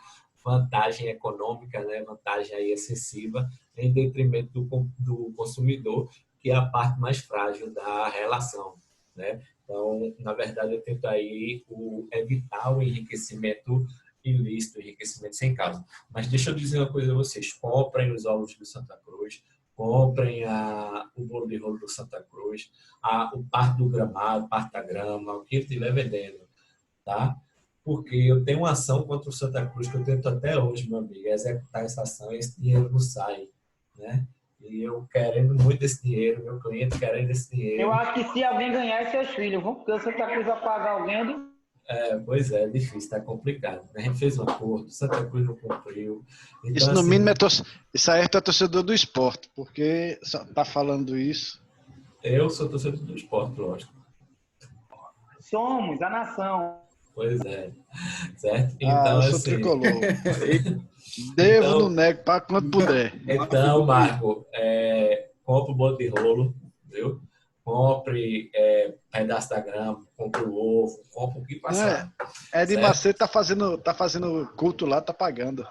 vantagem econômica, né? Vantagem aí excessiva, em detrimento do consumidor, que é a parte mais frágil da relação, né? Então, na verdade, eu tento aí evitar o enriquecimento ilícito, o enriquecimento sem causa. Mas deixa eu dizer uma coisa a vocês: comprem os ovos do Santa Cruz, comprem o bolo de rolo do Santa Cruz, o parte do gramado, parte da grama, o que ele estiver vendendo, tá? Porque eu tenho uma ação contra o Santa Cruz que eu tento até hoje, meu amigo, executar essa ação e esse dinheiro não sai, né? E eu querendo muito esse dinheiro, meu cliente querendo esse dinheiro. Eu acho que se alguém ganhar, é seus filhos, vão, porque o Santa Cruz vai pagar alguém. Pois é difícil, está complicado, né? A gente fez um acordo, Santa Cruz não cumpriu. Então, Isso, no assim, mínimo, isso aí é torcedor do esporte, porque só tá falando isso. eu sou torcedor do esporte, lógico. Somos a nação. Pois é, certo? Então, eu sou assim, tricolor. Devo, Então- não nego, para quando puder. Então, Marco, compre o bolo de rolo, viu? Compre pedaço da grama, compre o ovo, compre o que passar. Ed certo? Macedo tá fazendo culto lá, tá pagando.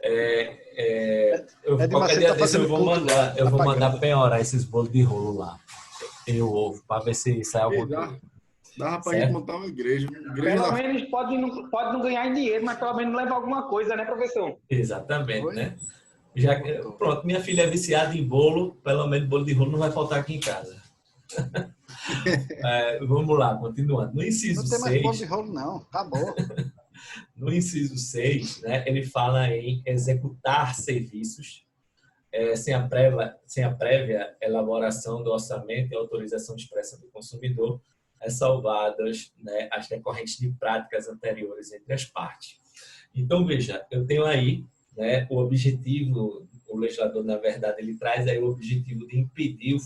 Ed Qualquer Macedo dia tá desse eu fazendo vou culto mandar, lá, eu tá vou mandar pagando. penhorar esses bolos de rolo lá. E o ovo, para ver se sai algum dinheiro. Dava pra gente Certo? montar uma igreja. Pelo menos pode não ganhar em dinheiro, mas pelo menos leva alguma coisa, né, professor? Exatamente, Oi? né? Pronto, minha filha é viciada em bolo, pelo menos bolo de rolo não vai faltar aqui em casa. Vamos lá, continuando. No inciso Não tem mais bolo de 6, rolo, não. Acabou. no inciso 6, né, ele fala em executar serviços sem a prévia elaboração do orçamento e autorização expressa do consumidor, salvadas, né, as decorrentes de práticas anteriores entre as partes. Então, veja, eu tenho aí, né, o objetivo, o legislador, na verdade, ele traz aí o objetivo de impedir o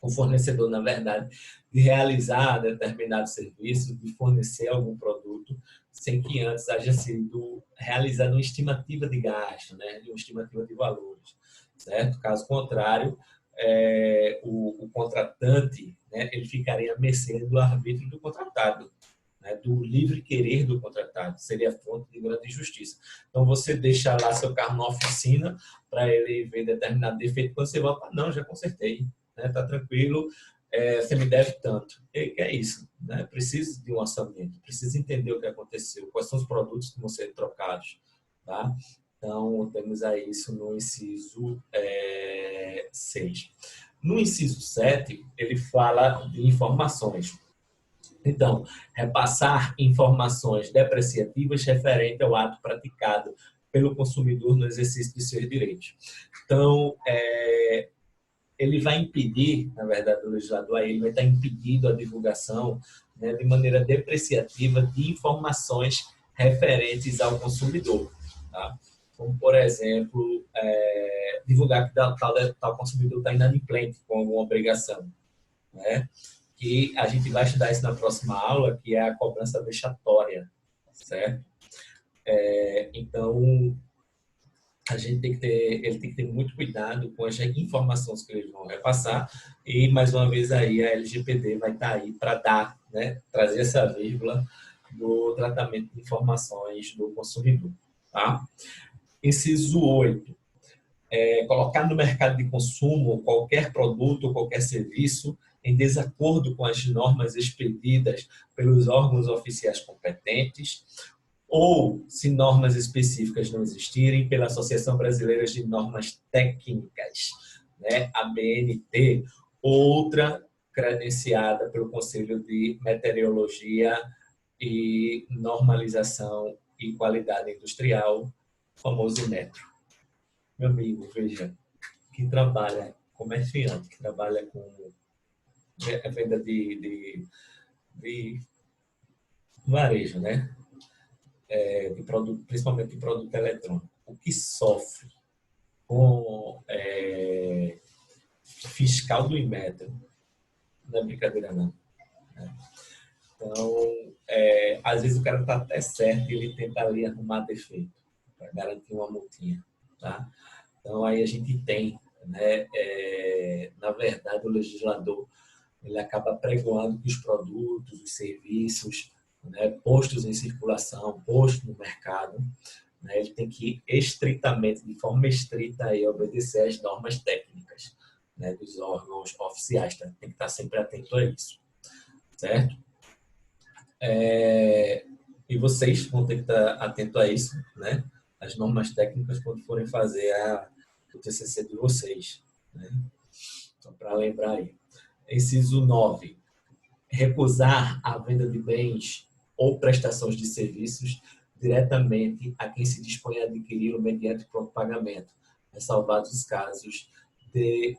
fornecedor, na verdade, de realizar determinado serviço, de fornecer algum produto, sem que antes haja sido realizada uma estimativa de gasto, né, uma estimativa de valores, certo? Caso contrário, o contratante, né, ele ficaria à mercê do arbítrio do contratado, né, do livre querer do contratado, seria fonte de grande injustiça. Então, você deixa lá seu carro na oficina para ele ver determinado defeito, quando você volta, não, já consertei, né, tá tranquilo, você me deve tanto. E que é isso, né? Preciso de um orçamento, preciso entender o que aconteceu, quais são os produtos que vão ser trocados, tá? Então, temos aí isso no inciso 6. No inciso 7, ele fala de informações. Então, repassar informações depreciativas referente ao ato praticado pelo consumidor no exercício de seus direitos. Então, ele vai impedir, na verdade, o legislador aí, ele vai estar impedindo a divulgação, né, de maneira depreciativa de informações referentes ao consumidor, tá? Como, por exemplo, divulgar que tal consumidor está inadimplente com alguma obrigação, né? Que a gente vai estudar isso na próxima aula, que é a cobrança vexatória, certo? Então, ele tem que ter muito cuidado com as informações que eles vão repassar e, mais uma vez, aí a LGPD vai estar aí para dar, né, trazer essa vírgula do tratamento de informações do consumidor, tá? Inciso 8. Colocar no mercado de consumo qualquer produto ou qualquer serviço em desacordo com as normas expedidas pelos órgãos oficiais competentes ou, se normas específicas não existirem, pela Associação Brasileira de Normas Técnicas, né, a BNT, outra credenciada pelo Conselho de Meteorologia e Normalização e Qualidade Industrial, famoso Metro. Meu amigo, veja, que trabalha, comerciante, que trabalha com a venda de varejo, né? De produto, principalmente de produto eletrônico. O que sofre com fiscal do Inmetro, não é brincadeira não. Né? Então, às vezes o cara está até certo e ele tenta ali arrumar defeito para garantir uma multinha. Tá? Então, aí a gente tem, né, na verdade, o legislador ele acaba pregoando que os produtos, os serviços, né, postos em circulação, postos no mercado, né, ele tem que estritamente, de forma estrita, aí, obedecer às normas técnicas, né, dos órgãos oficiais. Tá? Tem que estar sempre atento a isso, certo? E vocês vão ter que estar atento a isso, né? As normas técnicas quando forem fazer o TCC de vocês, né? Só para lembrar aí. Inciso 9. Recusar a venda de bens ou prestações de serviços diretamente a quem se dispõe a adquiri-lo mediante pronto pagamento, ressalvados os casos de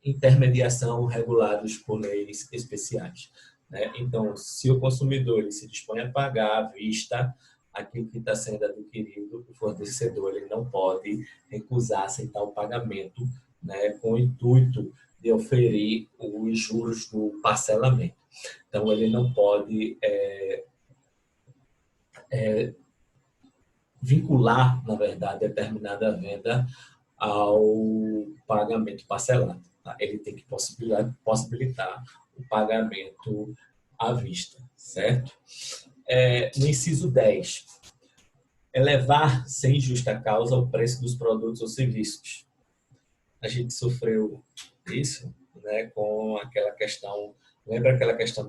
intermediação regulados por leis especiais. Né? Então, se o consumidor ele se dispõe a pagar à vista aquilo que está sendo adquirido, o fornecedor ele não pode recusar aceitar o pagamento, né, com o intuito de oferir os juros do parcelamento. Então, ele não pode vincular, na verdade, determinada venda ao pagamento parcelado. Tá? Ele tem que possibilitar o pagamento à vista, certo? No inciso 10, elevar sem justa causa o preço dos produtos ou serviços. A gente sofreu isso, né, com aquela questão, lembra aquela questão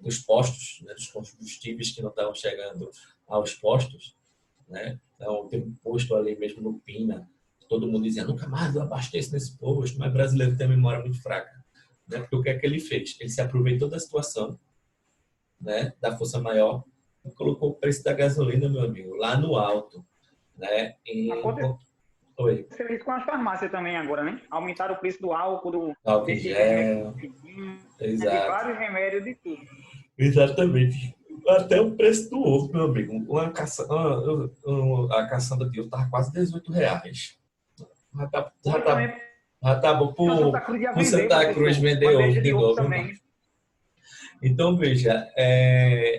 dos postos, né, dos combustíveis que não estavam chegando aos postos, né? Então, tem um posto ali mesmo no Pina, todo mundo dizia, nunca mais eu abasteço nesse posto, mas brasileiro tem a memória muito fraca, né? Porque o que é que ele fez? Ele se aproveitou da situação, né, da força maior e colocou o preço da gasolina, meu amigo, lá no alto, né? Oi. Você fez com as farmácias também agora, né? Aumentaram o preço do álcool, Álcool em gel, de exato. vários remédios de tudo. Exatamente. Até o preço do ovo, meu amigo. A caçamba de ovo estava quase R$ 18. Já tá bom Santa Cruz ia pro vender, Santa Cruz professor. vender ovo Bandeja de de ovo novo. também. Então, veja,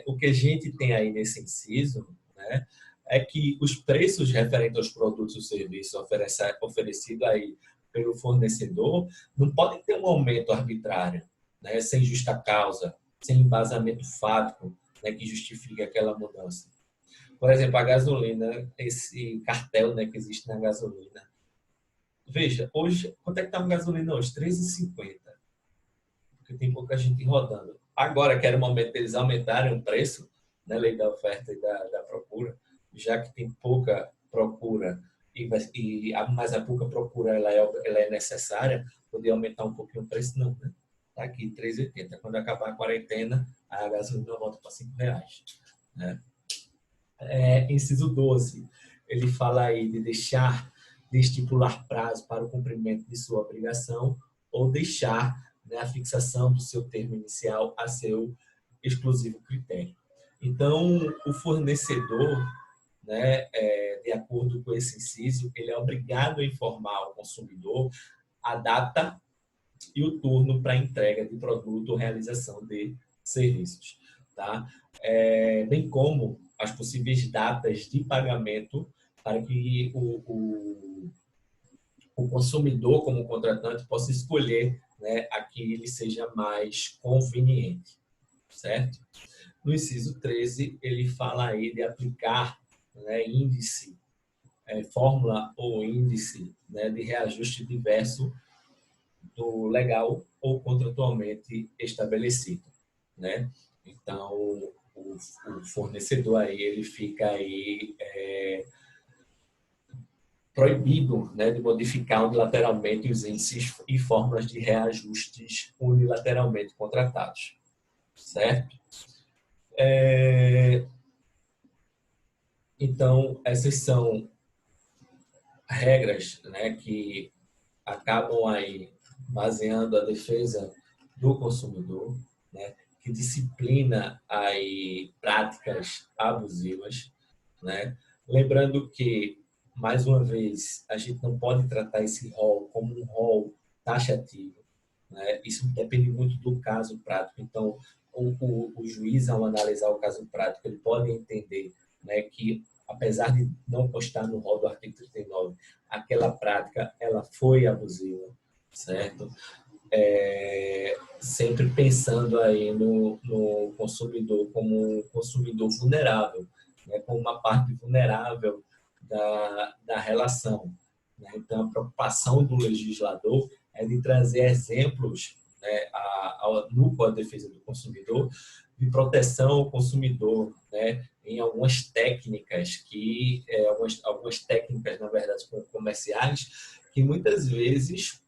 o que a gente tem aí nesse inciso, né, é que os preços referentes aos produtos e serviços oferecidos aí pelo fornecedor não podem ter um aumento arbitrário, né, sem justa causa, sem embasamento fático, né, que justifique aquela mudança. Por exemplo, a gasolina, esse cartel, né, que existe na gasolina. Veja, hoje, quanto é que está a gasolina hoje? R$3,50. Porque tem pouca gente rodando. Agora que era o momento deles aumentarem o preço, né, lei da oferta e da procura, já que tem pouca procura mas a pouca procura ela é necessária, poder aumentar um pouquinho o preço, não, né? Está aqui R$3,80. Quando acabar a quarentena, a gasolina volta para R$5. Né? Inciso 12, ele fala aí de deixar de estipular prazo para o cumprimento de sua obrigação ou deixar, né, a fixação do seu termo inicial a seu exclusivo critério. Então, o fornecedor, né, de acordo com esse inciso, ele é obrigado a informar ao consumidor a data e o turno para entrega de produto ou realização de serviços. Tá? Bem como as possíveis datas de pagamento para que o consumidor, como contratante, possa escolher, né, a que ele seja mais conveniente, certo? No inciso 13, ele fala aí de aplicar, né, índice, fórmula ou índice, né, de reajuste diverso do legal ou contratualmente estabelecido, né? Então, o fornecedor aí, ele fica aí proibido, né, de modificar unilateralmente os índices e fórmulas de reajustes unilateralmente contratados, certo? Então, essas são regras, né, que acabam aí baseando a defesa do consumidor, né, que disciplina aí práticas abusivas, né? Lembrando que, mais uma vez, a gente não pode tratar esse rol como um rol taxativo, né? Isso depende muito do caso prático. Então, o juiz, ao analisar o caso prático, ele pode entender, né, que, apesar de não constar no rol do artigo 39, aquela prática ela foi abusiva, certo? Sempre pensando aí no consumidor como um consumidor vulnerável, né, como uma parte vulnerável da relação, né? Então, a preocupação do legislador é de trazer exemplos, né, no Código de Defesa do Consumidor, de proteção ao consumidor, né, em algumas técnicas algumas técnicas, na verdade, comerciais, que muitas vezes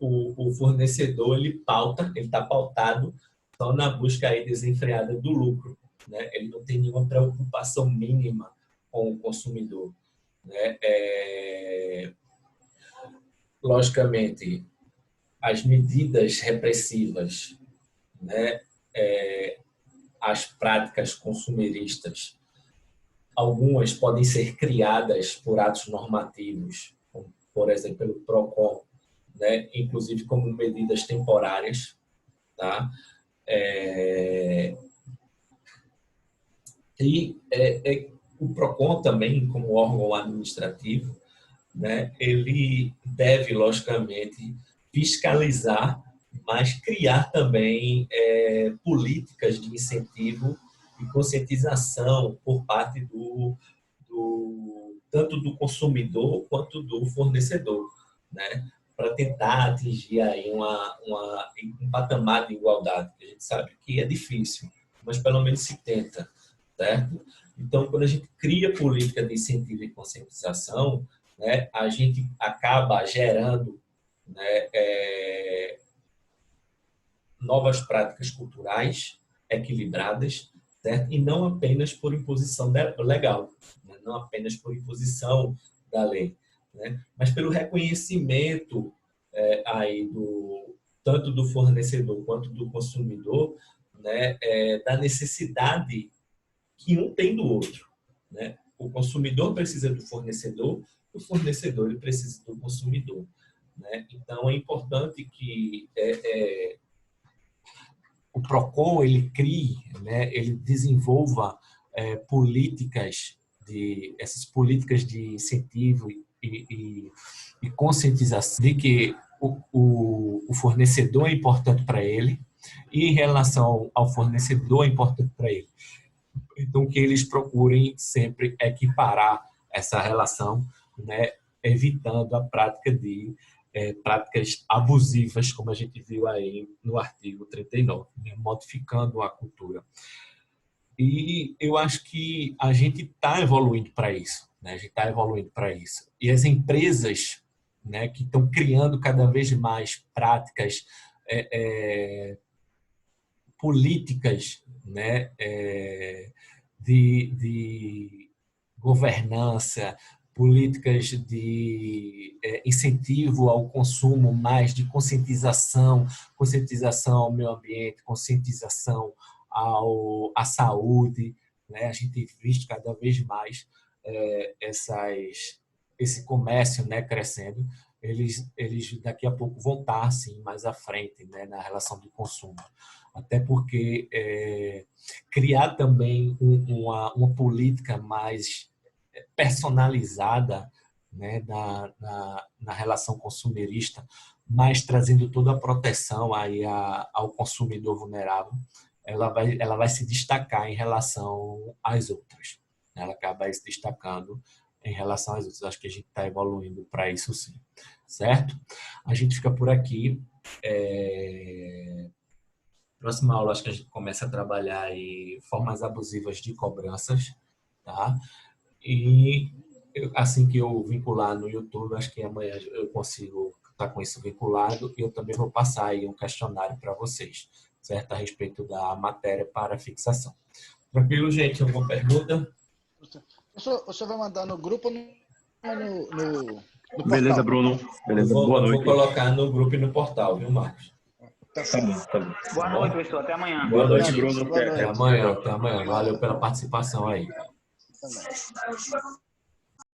o fornecedor ele está pautado só na busca aí desenfreada do lucro, né? Ele não tem nenhuma preocupação mínima com o consumidor, né? Logicamente, as medidas repressivas, né? As práticas consumeristas, algumas podem ser criadas por atos normativos, como, por exemplo, pelo PROCON, né? Inclusive como medidas temporárias, tá? O PROCON também, como órgão administrativo, né? Ele deve, logicamente, fiscalizar, mas criar também políticas de incentivo e conscientização por parte tanto do consumidor quanto do fornecedor, né? Para tentar atingir aí um patamar de igualdade, que a gente sabe que é difícil, mas pelo menos se tenta, certo? Então, quando a gente cria política de incentivo e conscientização, né, a gente acaba gerando, né, novas práticas culturais equilibradas, certo? E não apenas por imposição legal, né? Não apenas por imposição da lei, né? Mas pelo reconhecimento aí tanto do fornecedor quanto do consumidor, né, da necessidade que um tem do outro, né? O consumidor precisa do fornecedor, o fornecedor ele precisa do consumidor, né? Então é importante que o PROCON ele crie, né, ele desenvolva essas políticas de incentivo e conscientização de que o fornecedor é importante para ele e em relação ao fornecedor é importante para ele. Então, que eles procurem sempre equiparar essa relação, né, evitando a prática de práticas abusivas, como a gente viu aí no artigo 39, né, modificando a cultura. E eu acho que a gente está evoluindo para isso, né? A gente está evoluindo para isso. E as empresas, né, que estão criando cada vez mais práticas políticas, né, de governança, políticas de incentivo ao consumo, mais de conscientização ao meio ambiente, conscientização à saúde, né? A gente tem visto cada vez mais esse comércio, né, crescendo. Eles daqui a pouco vão estar assim mais à frente, né, na relação de consumo. Até porque criar também uma política mais personalizada, né, na relação consumerista, mas trazendo toda a proteção aí ao consumidor vulnerável, ela vai se destacar em relação às outras. Ela acaba se destacando em relação às outras. Acho que a gente está evoluindo para isso sim. Certo? A gente fica por aqui. Próxima aula, acho que a gente começa a trabalhar aí formas abusivas de cobranças, tá? E assim que eu vincular no YouTube, acho que amanhã eu consigo estar com isso vinculado, e eu também vou passar aí um questionário para vocês, certo? A respeito da matéria para fixação. Tranquilo, gente? Alguma pergunta? O senhor vai mandar no grupo ou no Beleza, portal? Bruno. Beleza, boa Vou noite. colocar no grupo e no portal, viu, Marcos? Tá Tá certo. bom, tá bom. Boa noite, pessoal. Até amanhã. Boa noite, Boa noite. Bruno. Boa Até noite. amanhã, até amanhã. Valeu pela participação aí. Também.